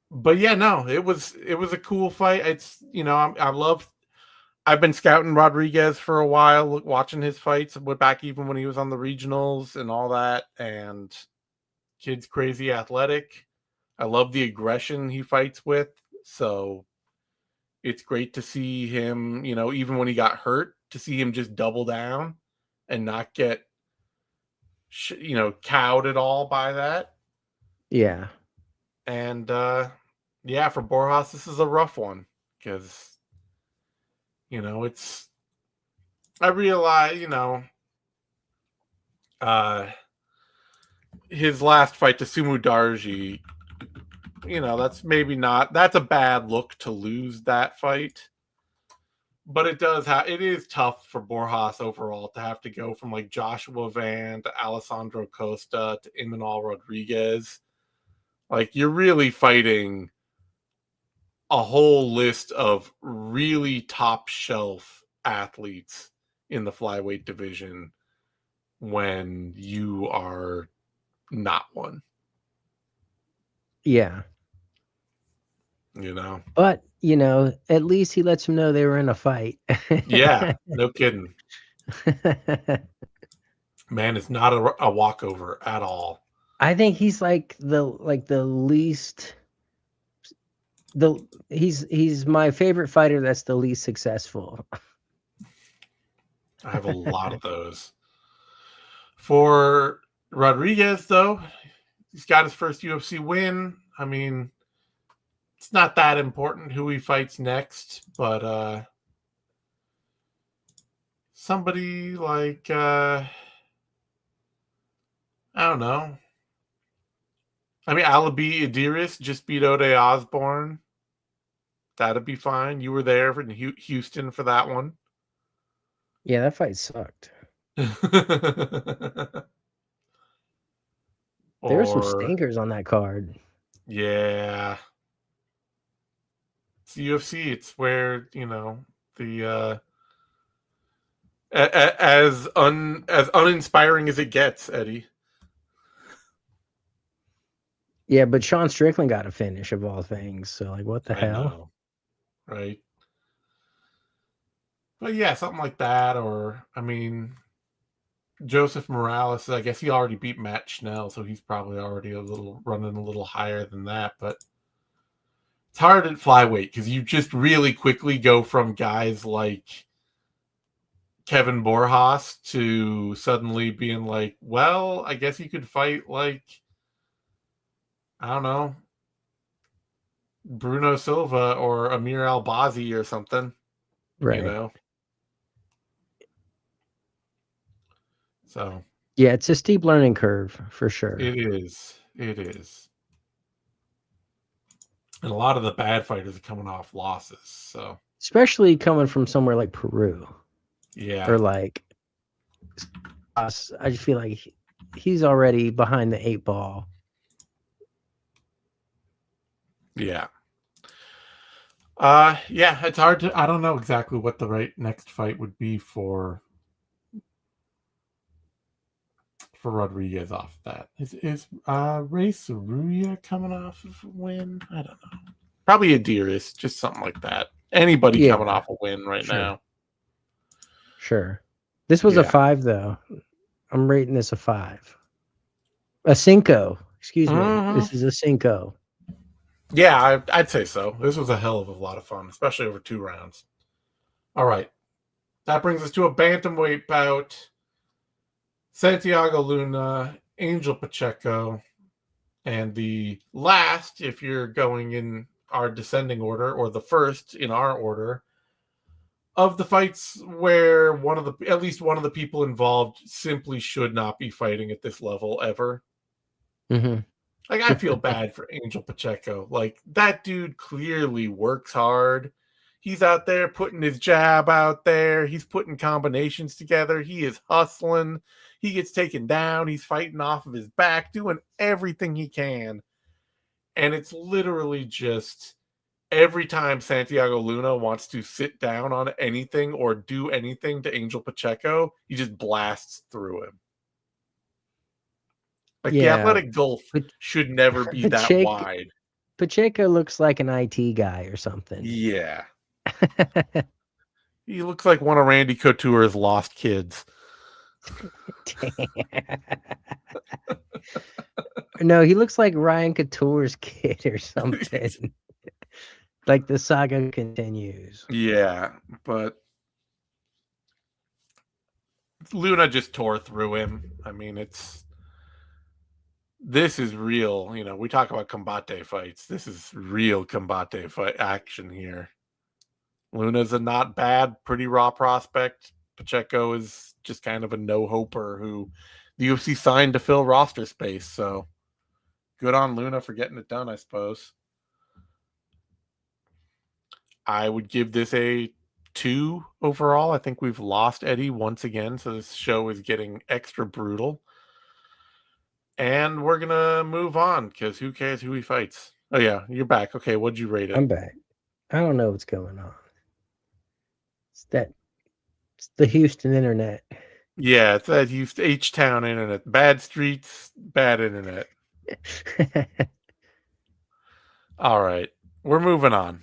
But yeah, no, it was a cool fight. It's I've been scouting Rodriguez for a while, watching his fights, back even when he was on the regionals and all that. And kid's crazy athletic. I love the aggression he fights with. So it's great to see him, even when he got hurt, to see him just double down and not get, cowed at all by that. Yeah. And yeah, for Borjas, this is a rough one because, I realize, his last fight to Sumu Darji, that's a bad look to lose that fight. But it is tough for Borjas overall to have to go from like Joshua Van to Alessandro Costa to Imanol Rodriguez. Like, you're really fighting a whole list of really top shelf athletes in the flyweight division when you are not one. Yeah. But, at least he lets them know they were in a fight. Yeah, no kidding. Man, it's not a walkover at all. I think he's like the least he's my favorite fighter that's the least successful. I have a lot of those. For Rodriguez, though, he's got his first UFC win. I mean, it's not that important who he fights next, but somebody like I don't know. I mean, Alabi Idris just beat Ode Osborne. That'd be fine. You were there in Houston for that one. Yeah, that fight sucked. There were some stinkers on that card. Yeah. It's UFC. It's where, the as uninspiring as it gets, Eddie. Yeah, but Sean Strickland got a finish of all things. So, like, what the hell? Know, right? But yeah, something like that. Or, I mean, Joseph Morales, I guess he already beat Matt Schnell, so he's probably already running a little higher than that. But it's hard at flyweight because you just really quickly go from guys like Kevin Borjas to suddenly being like, well, I guess you could fight like, I don't know, Bruno Silva or Amir Albazi or something. Right. So yeah, it's a steep learning curve for sure. It is. And a lot of the bad fighters are coming off losses. So especially coming from somewhere like Peru. Yeah. Or like us. I just feel like he's already behind the 8 ball. Yeah. Yeah, it's hard to, I don't know exactly what the right next fight would be for Rodriguez off that. Is Ray Saruya coming off of a win? I don't know. Probably Adiris, just something like that. Anybody coming off a win right now. Sure. This was a 5 though. I'm rating this a 5. A cinco. Excuse me. This is a cinco. Yeah, I'd say so. This was a hell of a lot of fun, especially over 2 rounds. All right. That brings us to a bantamweight bout. Santiago Luna, Angel Pacheco, and the last, if you're going in our descending order, or the first in our order, of the fights where at least one of the people involved simply should not be fighting at this level ever. Mm-hmm. Like, I feel bad for Angel Pacheco. Like, that dude clearly works hard. He's out there putting his jab out there. He's putting combinations together. He is hustling. He gets taken down. He's fighting off of his back, doing everything he can. And it's literally just every time Santiago Luna wants to sit down on anything or do anything to Angel Pacheco, he just blasts through him. Like, the Yeah, athletic gulf should never be that wide. Pacheco looks like an IT guy or something. Yeah. He looks like one of Randy Couture's lost kids. No, he looks like Ryan Couture's kid or something. Like the saga continues. Yeah, but Luna just tore through him. I mean, this is real. You know, we talk about combate fights. This is real combate fight action here. Luna's a not bad, pretty raw prospect. Pacheco is just kind of a no-hoper who the UFC signed to fill roster space. So good on Luna for getting it done, I suppose. I would give this a 2 overall. I think we've lost Eddie once again, so this show is getting extra brutal. And we're going to move on because who cares who he fights? Oh, yeah, you're back. Okay, what'd you rate it? I'm back. I don't know what's going on. It's the Houston internet. Yeah, it's that H-Town internet. Bad streets, bad internet. All right, we're moving on.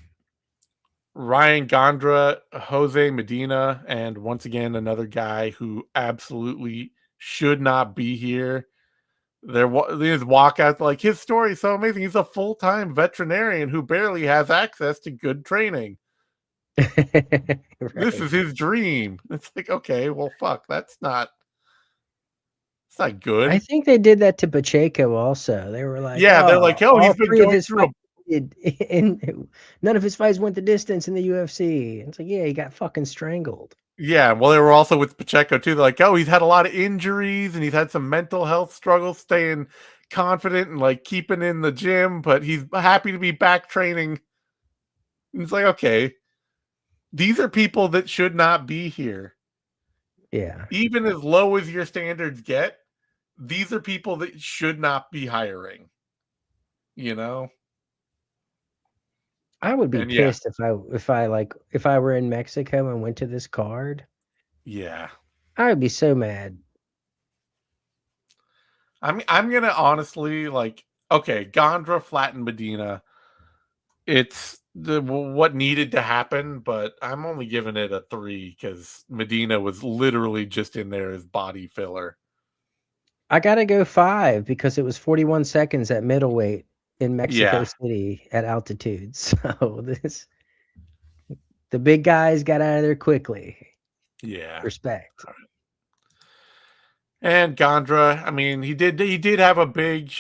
Ryan Gondra, Jose Medina, and once again, another guy who absolutely should not be here. His walkout, like, his story is so amazing. He's a full-time veterinarian who barely has access to good training. Right. This is his dream. It's like, okay, well, fuck, it's not good. I think they did that to Pacheco also. They were like, yeah, they're like, oh, he's been going through and none of his fights went the distance in the UFC. It's like, yeah, he got fucking strangled. Yeah, well, they were also with Pacheco too. They're like, oh, he's had a lot of injuries and he's had some mental health struggles, staying confident and like keeping in the gym, but he's happy to be back training. And it's like, okay, these are people that should not be here. Yeah. Even as low as your standards get, these are people that should not be hiring. You know? I would be pissed if I were in Mexico and went to this card. Yeah. I would be so mad. I mean, I'm gonna honestly, like, okay, Gondra flattened Medina. It's what needed to happen, but I'm only giving it a 3 because Medina was literally just in there as body filler. I gotta go 5 because it was 41 seconds at middleweight in Mexico City at altitude. So the big guys got out of there quickly. Yeah. Respect. And Gondra, I mean, he did have a big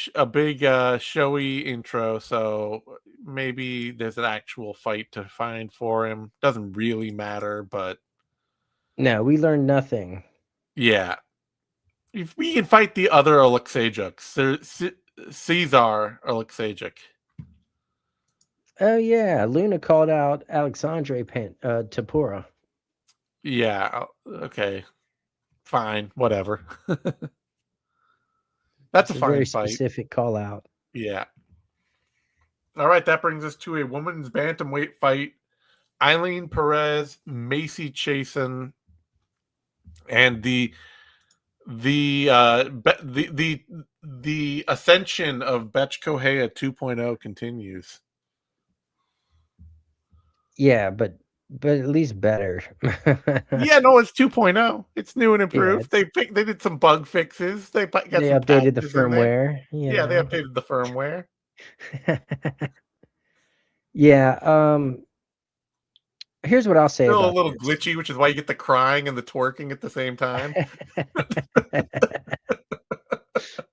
showy intro, so maybe there's an actual fight to find for him. Doesn't really matter, but no, we learned nothing. Yeah. If we can fight the other Alexejczyk, Cesar Alexejczyk. Oh yeah, Luna called out Alexandre Tapura. Yeah, okay. Fine, whatever. That's a fine very fight. Specific call out. Yeah. All right, that brings us to a women's bantamweight fight. Eileen Perez, Macy Chasen, and the ascension of Betch Kohea 2.0 continues. Yeah, but at least better. Yeah, no, it's 2.0. It's new and improved. Yeah, they did some bug fixes. They updated the firmware. Yeah, they updated the firmware. Yeah, Here's what I'll say Still a about little this. glitchy, which is why you get the crying and the twerking at the same time.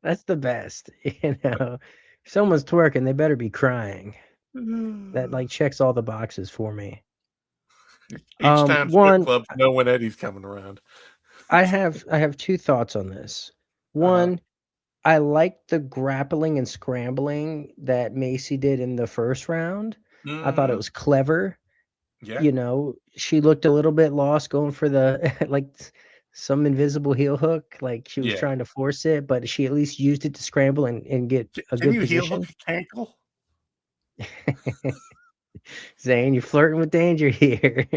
That's the best, you know. If someone's twerking, they better be crying. That like checks all the boxes for me. H-Town strip One, clubs know when Eddie's coming around. I have two thoughts on this. Uh-huh. One, I liked the grappling and scrambling that Macy did in the first round. I thought it Mhm. was clever. Yeah. You know, she looked a little bit lost going for the like some invisible heel hook, like she was Yeah. trying to force it, but she at least used it to scramble and get a Can good you heel hook position. a cankle? Zane, you're flirting with danger here.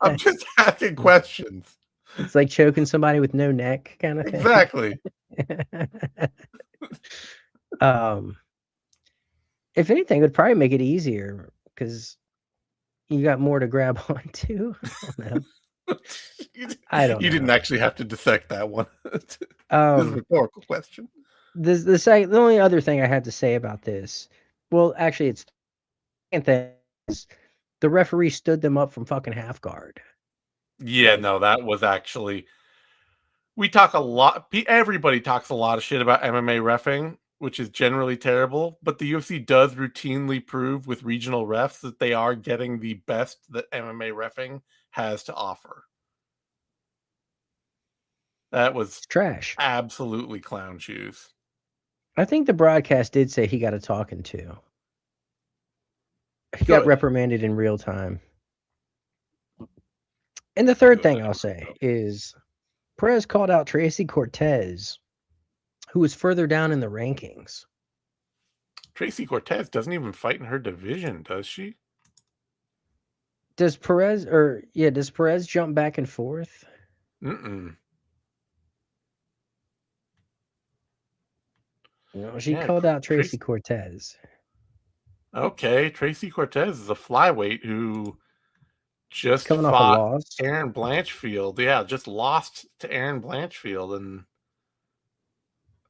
I'm just asking questions. It's like choking somebody with no neck kind of thing. Exactly. Um, if anything, it would probably make it easier because you got more to grab onto. I don't know. You I don't you know. didn't actually have to dissect that one. This is a Um, rhetorical question. the only other thing I had to say about this, well, actually, it's the second thing is the referee stood them up from fucking half guard. Yeah, Like, no, that was actually we talk a lot everybody talks a lot of shit about MMA reffing, which is generally terrible, but the UFC does routinely prove with regional refs that they are getting the best that MMA reffing has to offer. That was it's trash. absolutely clown shoes. I think the broadcast did say he got a talking to. He got Good. reprimanded in real time. And the third Good. thing I'll say is Perez called out Tracy Cortez, who was further down in the rankings. Tracy Cortez doesn't even fight in her division, does she? Does Perez jump back and forth? Mm-mm. No, she Yeah, called out Tracy Tracy. Cortez. Okay, Tracy Cortez is a flyweight who He's just coming off a fought loss. Aaron Blanchfield. Yeah, just lost to Aaron Blanchfield, and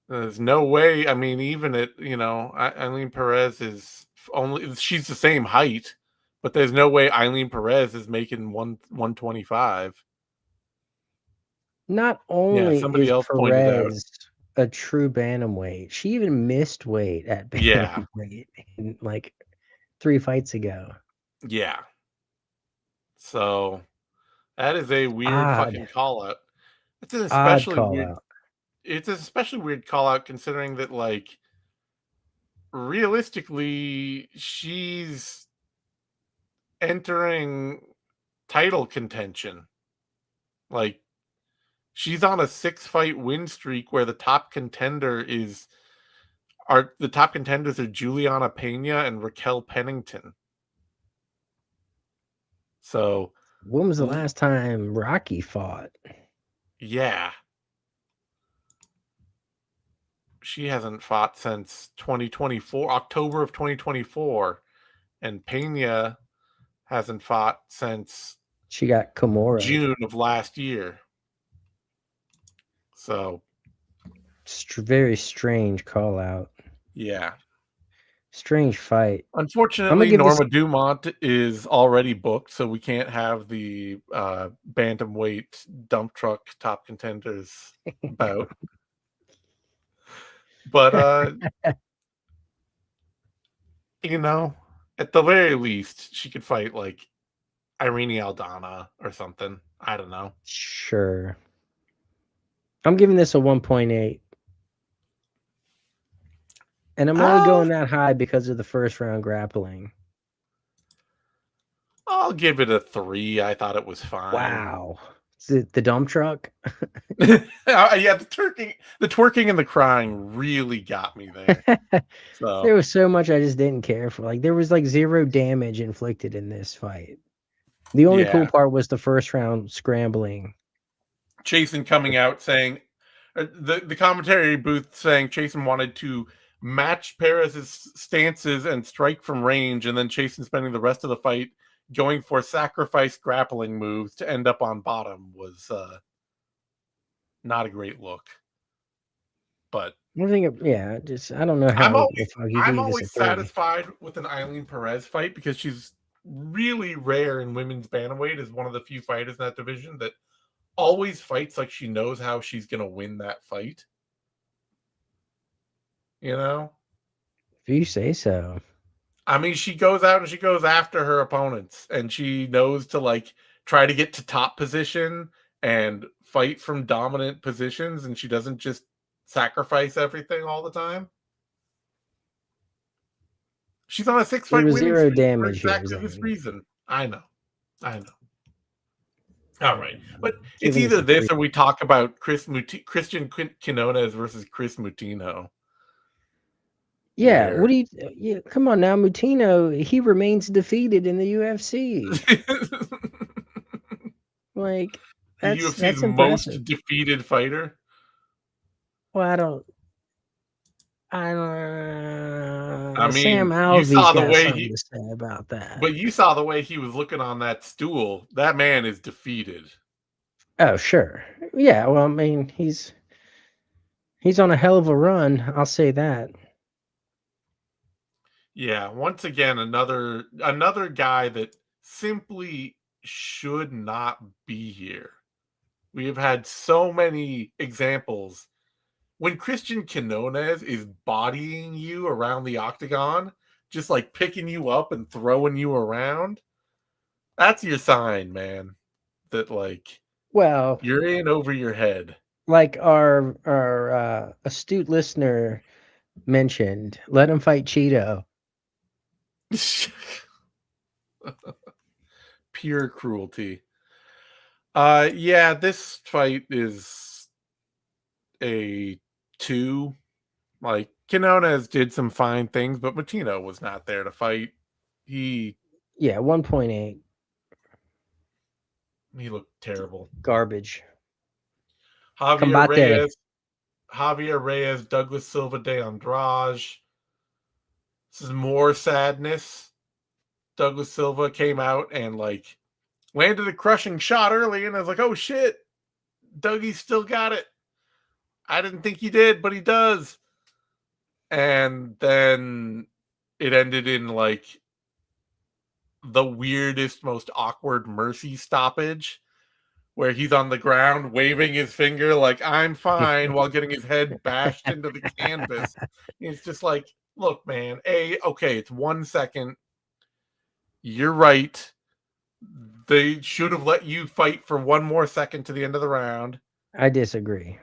there's no way. I mean, even Eileen Perez is only she's the same height, but there's no way Eileen Perez is making 125. Not Yeah, only somebody is else pointed out. Perez a true bantamweight, she even missed weight at Yeah, bantamweight in like 3 fights ago. yeah. So that is a weird Odd, fucking call out. It's an odd especially call weird. out. It's an especially weird call out considering that like realistically she's entering title contention. Like she's on a 6-fight win streak where the top contenders are Juliana Pena and Raquel Pennington. So When was the last time Rocky fought? yeah, she hasn't fought since 2024, October of 2024, and Pena hasn't fought since She got Kimura. June of last year. So Very strange call out. yeah. Strange fight. I'm gonna Unfortunately, give this. Norma Dumont is already booked, so we can't have the bantamweight dump truck top contenders bout. But you know, at the very least, she could fight like Irene Aldana or something. I don't know. Sure. I'm giving this a 1.8. And I'm only Uh, going that high because of the first round grappling. I'll give it a 3. I thought it was fine. Wow. Is it the dump truck? Yeah, the twerking and the crying really got me there. There So was so much I just didn't care for. Like there was like 0 damage inflicted in this fight. The only cool yeah, part was the first round scrambling. Chasen coming out saying the commentary booth saying Chasen wanted to match Perez's stances and strike from range, and then Chasen spending the rest of the fight going for sacrifice grappling moves to end up on bottom was not a great look. But I think, yeah, just I don't know I'm how the always fuck you I'm gave this a always 3. satisfied with an Eileen Perez fight because she's really rare in women's bantamweight as one of the few fighters in that division that always fights like she knows how she's gonna win that fight. You know? If you say so. I mean, she goes out and she goes after her opponents and she knows to like try to get to top position and fight from dominant positions and she doesn't just sacrifice everything all the time. She's on a 6-fight There's winning 0 streak for damage here, exactly this Zane. reason. I know. I know. All right. But it's Giving this either a this 3. or we talk about Christian Quinones versus Chris Mutino. Yeah, Where what do you yeah, come on now, Mutino, he remains defeated in the UFC. Like, the UFC's that's most impressive. defeated fighter. Well, I Sam mean, you Alvey's saw the got way something he to say about that. but you saw the way he was looking on that stool. That man is defeated. Oh, sure. Yeah, well, I mean, he's on a hell of a run, I'll say that. Yeah, once again another guy that simply should not be here. We have had so many examples when Christian Quinones is bodying you around the octagon, just like picking you up and throwing you around. That's your sign, man, that like Well, you're in over your head. like our astute listener mentioned, let him fight Cheeto. Pure cruelty. Yeah, this fight is a 2. Like Quinones did some fine things, but Matino was not there to fight. He Yeah, 1.8. he looked terrible. Garbage. Javier Combate. Reyes, Javier Reyes, Douglas Silva de Andrade. This is more sadness. Douglas Silva came out and like landed a crushing shot early, and I was like, oh shit, Dougie's still got it. I didn't think he did, but he does. And then it ended in like the weirdest, most awkward mercy stoppage where he's on the ground waving his finger like I'm fine while getting his head bashed into the canvas. It's just like, look, man, okay, it's 1 second. You're right. They should have let you fight for 1 more second to the end of the round. I disagree.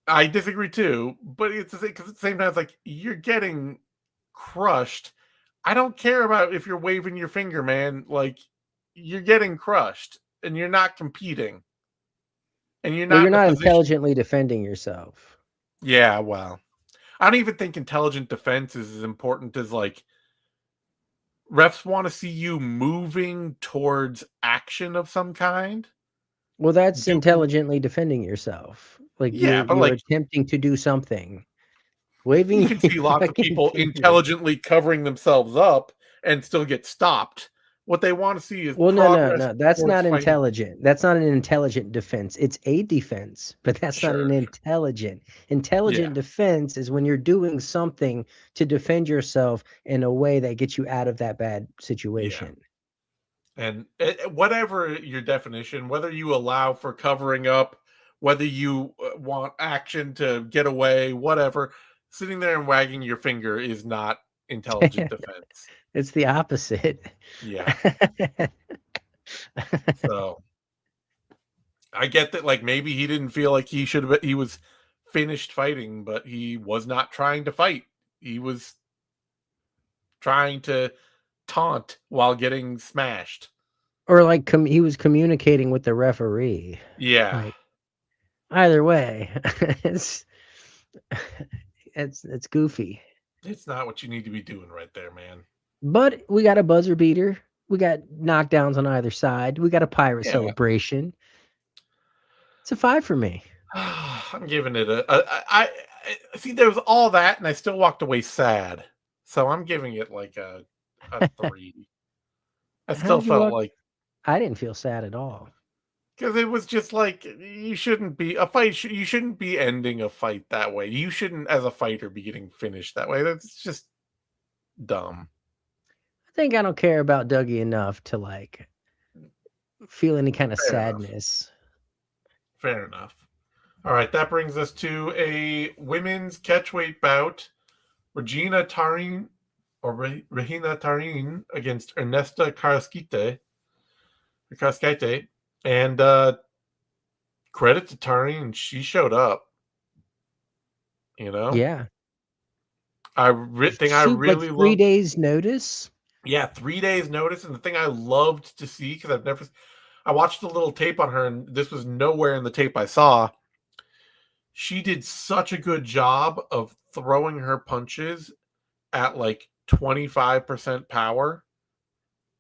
I disagree too, but it's because at the same time, it's like you're getting crushed. I don't care about if you're waving your finger, man. Like you're getting crushed, and you're not competing, and you're Well, not you're in a not position. intelligently defending yourself. Yeah, well, I don't even think intelligent defense is as important as like refs want to see you moving towards action of some kind. Well, that's Doing, intelligently defending yourself. Like yeah, but you're like attempting to do something. you Waving can your see lots of fucking people finger. intelligently covering themselves up and still get stopped. What they want to see is Well, no, no, progress no. That's towards not fighting. intelligent. That's not an intelligent defense. It's a defense, but that's not Sure. an intelligent. Yeah. Intelligent defense is when you're doing something to defend yourself in a way that gets you out of that bad Yeah. situation. And whatever your definition, whether you allow for covering up, whether you want action to get away, whatever, sitting there and wagging your finger is not intelligent defense. It's the opposite. Yeah. So I get that, like maybe he didn't feel like he was finished fighting, but he was not trying to fight. He was trying to taunt while getting smashed. Or like he was communicating with the referee. Yeah. Like either way, it's it's goofy. It's not what you need to be doing right there, man. But we got a buzzer beater. We got knockdowns on either side. We got a pirate Yeah. celebration. It's a 5 for me. I'm giving it I see there was all that and I still walked away sad. So I'm giving it like a 3. I How still did you felt walk? like I didn't feel sad at all. Because it was just like you shouldn't be a fight. You shouldn't be ending a fight that way. You shouldn't, as a fighter, be getting finished that way. That's just dumb. I think I don't care about Dougie enough to like feel any kind of Fair enough. sadness. Fair enough. All right, that brings us to a women's catchweight bout. Regina Tarin Regina Tarin against Ernesta Karskite. And credit to Tarin, she showed up. You know, Yeah. thing I Shoot, like really 3 loved. days notice? Yeah, 3 days notice, and the thing I loved to see because I watched a little tape on her, and this was nowhere in the tape I saw. She did such a good job of throwing her punches at like 25% power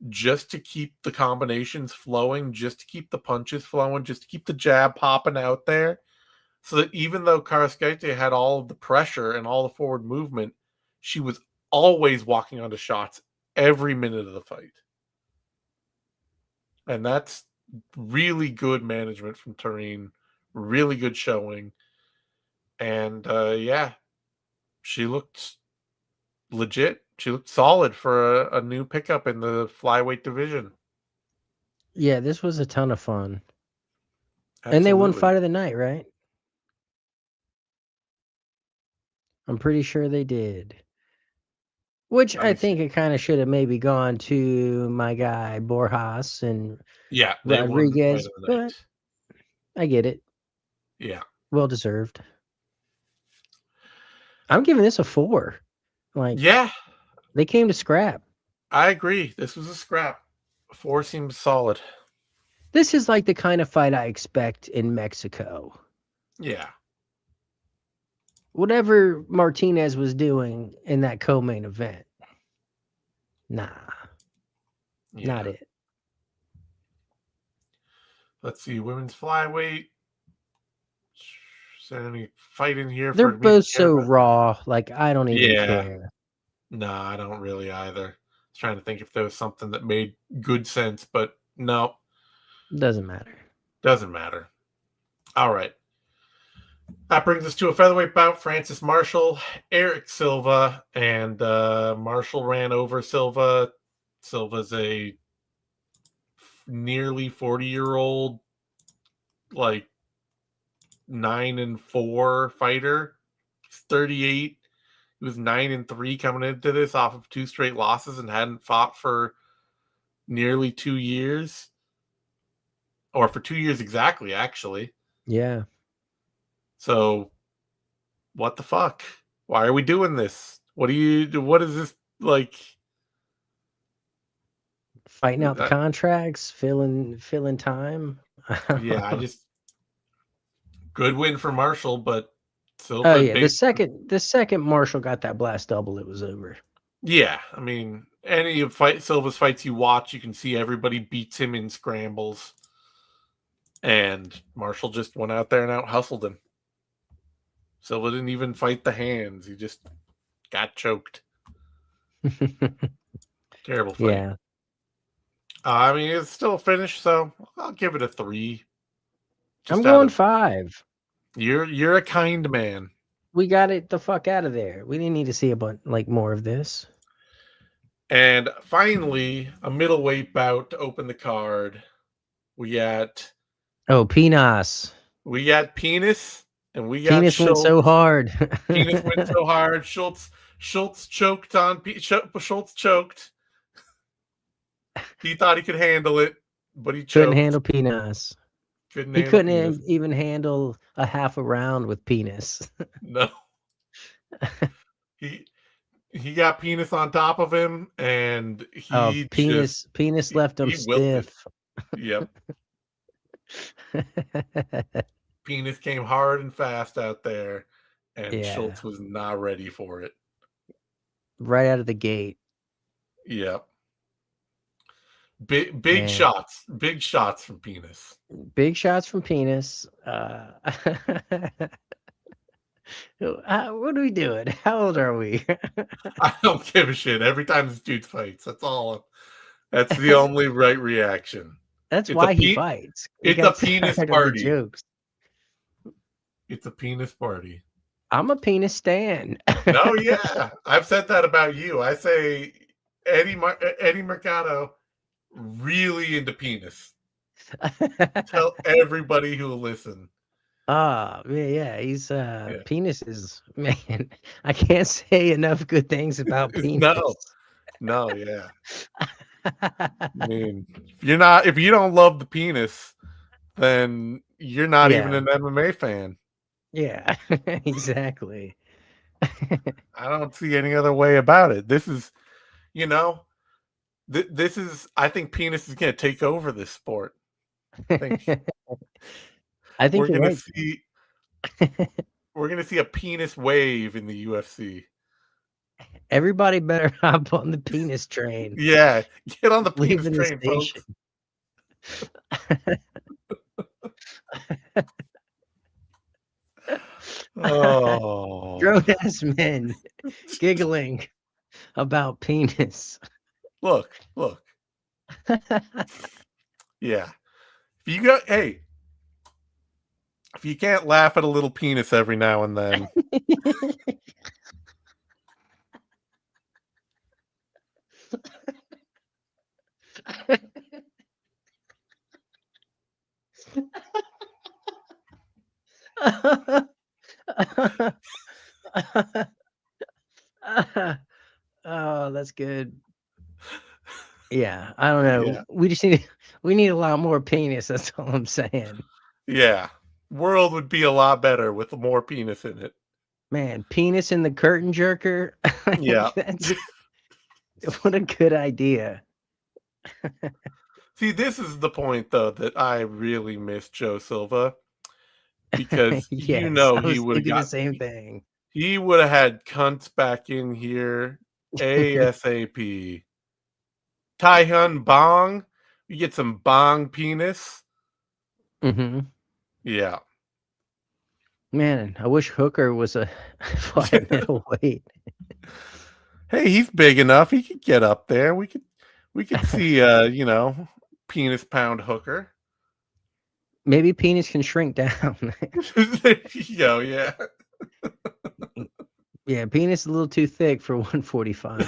just to keep the combinations flowing, just to keep the punches flowing, just to keep the jab popping out there. So that even though Karaskeite had all of the pressure and all the forward movement, she was always walking onto shots every minute of the fight. And that's really good management from Tareen. Really good showing. And yeah, she looked legit. She looked solid for a new pickup in the flyweight division. Yeah, this was a ton of fun. And they won Absolutely. fight of the night, right? I'm pretty sure they did. Which Let I me see. think it kind of should have maybe gone to my guy Borjas and Yeah, they won fight Rodriguez, of the but night. I get it. Yeah. Well deserved. I'm giving this a 4. Like, Yeah, they came to scrap. I agree. This was a scrap. 4 seems solid. This is like the kind of fight I expect in Mexico. Yeah. Whatever Martinez was doing in that co-main event. Nah, not Yeah. it. Let's see. Women's flyweight. Is there any fight in here They're for me to both care so about? raw, like I don't even Yeah. care. No, I don't really either. I was trying to think if there was something that made good sense, but no, Doesn't matter. doesn't matter. All right. That brings us to a featherweight bout. Francis Marshall, Eric Silva, and Marshall ran over Silva. Silva's a nearly 40-year-old, like 9-4 fighter. He's 38. He was 9-3 coming into this off of 2 straight losses and hadn't fought for nearly 2 years, or for 2 years exactly, actually. Yeah. So, what the fuck? Why are we doing this? What is this like? Fighting out the contracts, filling time. Yeah, I just good win for Marshall, but Oh Silva yeah, basically. the second Marshall got that blast double, it was over. Yeah, I mean, any of Silva's fights you watch, you can see everybody beats him in scrambles, and Marshall just went out there and out hustled him. Silva didn't even fight the hands; he just got choked. Terrible fight. Yeah. I mean, it's still a finish, so I'll give it a 3. I'm Just out going of 5. you're a kind man. We got it the fuck out of there. We didn't need to see a bunch like more of this. And finally, a middleweight bout to open the card. We got Oh, Pinas. Penis and we got Penis went so Schultz. hard. Penis went so hard. Schultz choked on Schultz choked. He thought he could handle it, but he Couldn't choked. handle Penis. Couldn't He handle couldn't Penis. even handle a half a round with Penis. No. He got Penis on top of him, and Oh, he just Penis left him he wilted. stiff. Yep. Penis came hard and fast out there, and Yeah. Schultz was not ready for it. Right out of the gate. Yep. Big shots from Penis. Big shots from Penis. What are we doing? How old are we? I don't give a shit. Every time this dude fights, that's the only right reaction. That's It's a why he fights. He it's a got penis tired of the party. jokes. It's a penis party. I'm a penis stan. No, yeah. I've said that about you. I say Eddie Mercado really into penis. Tell everybody who will listen. Yeah, he's Yeah. penis is man. I can't say enough good things about No. penis. No, yeah. I mean, if you don't love the penis, then you're not even Yeah, an MMA fan. yeah, exactly. I don't see any other way about it. This is, you know, this is. I think penis is going to take over this sport. I think I think we're you're going to right. see we're going to see a penis wave in the UFC. Everybody better hop on the penis train. Yeah, get on the penis Leaving the train, station. folks. Oh, Grown-ass men giggling about penis. look. Yeah. Hey, if you can't laugh at a little penis every now and then, Oh, that's good. Yeah, I don't know. yeah, We need a lot more penis, that's all I'm saying. yeah. World would be a lot better with more penis in it. Man, penis in the curtain jerker. Yeah. Like, that's what a good idea. See, this is the point though that I really miss Joe Silva because Yes, I he was would have thinking the got same thing. he would have had cunts back in here ASAP. Tai Bong, you get some bong penis. Mhm. Yeah. Man, I wish Hooker was a fought at middleweight. Hey, he's big enough. He could get up there. We could see penis pound Hooker. Maybe penis can shrink down. There you go, yeah. Yeah, penis is a little too thick for 145.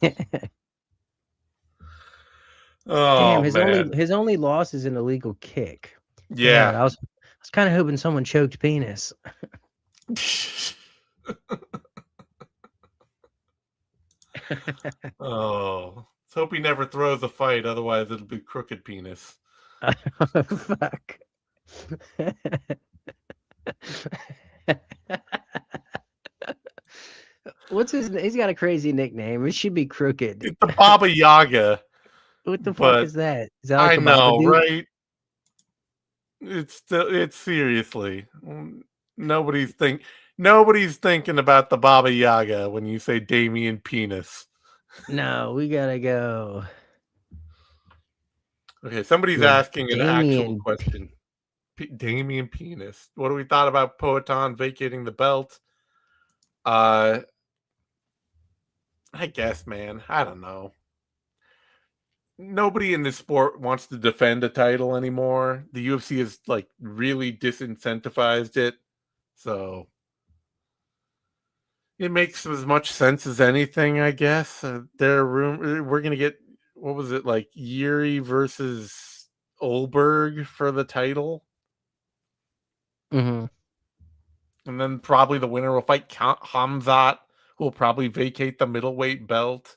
Damn, Oh man. his only loss is an illegal kick. Yeah. God, I was kind of hoping someone choked penis. Oh. Let's hope he never throws a fight, otherwise it'll be crooked penis. Fuck. What's his? He's got a crazy nickname. It should be Crooked. It's the Baba Yaga, What the fuck but is that? Is that like I the know, Babadook? right? It's seriously. Nobody's think nobody's thinking about the Baba Yaga when you say Damien Penis. No, we gotta go. Okay, somebody's Yeah, asking an actual Damien. question. Damien Penis. What do we thought about Poetan vacating the belt? I guess, man. I don't know. Nobody in this sport wants to defend a title anymore. The UFC has like really disincentivized it. So it makes as much sense as anything, I guess. We're gonna get what was it like Yuri versus Olberg for the title, Hmm. and then probably the winner will fight Hamzat, who will probably vacate the middleweight belt.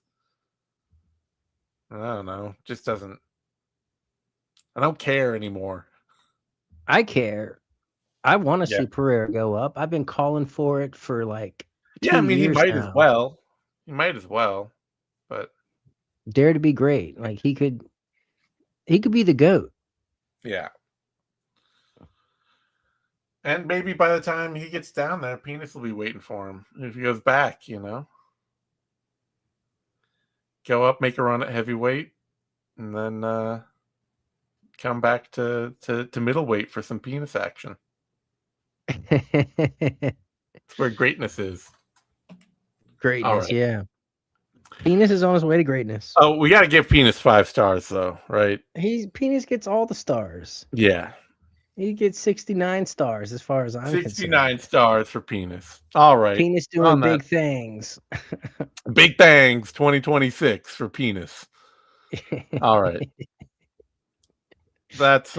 I don't know. Just doesn't. I don't care anymore. I care. I want to Yeah. see Pereira go up. I've been calling for it for like Yeah, I 2 mean he years might as now. well. He might as well. But Dare to be great. Like he could be the GOAT. yeah. And maybe by the time he gets down there, Penis will be waiting for him. If he goes back, go up, make a run at heavyweight, and then come back to middleweight for some penis action. It's where greatness is. All Greatness, right. yeah. Penis is on his way to greatness. Oh, we got to give Penis 5 stars, though, right? Penis gets all the stars. Yeah. He gets 69 stars as far as I'm 69 concerned. stars for Penis. All right. Penis doing big things. Big Thangs 2026 for Penis. All right. That's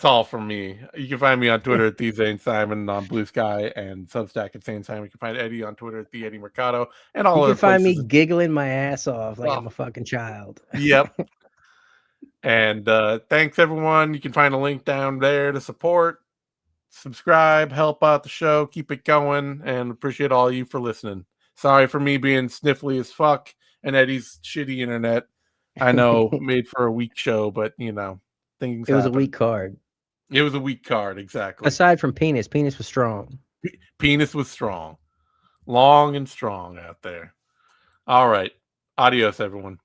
all from me. You can find me on Twitter at the Zane Simon, on Blue Sky and Substack at Zane Simon. You can find Eddie on Twitter at the Eddie Mercado and all You other can find me places. giggling my ass off like Oh, I'm a fucking child. yep. And thanks everyone. You can find a link down there to support, subscribe, help out the show, keep it going, and appreciate all you for listening. Sorry for me being sniffly as fuck and Eddie's shitty internet. I know, made for a weak show, but things It was happen. a weak card. It was a weak card, exactly. Aside from Penis was strong. Penis was strong. Long and strong out there. All right. Adios, everyone.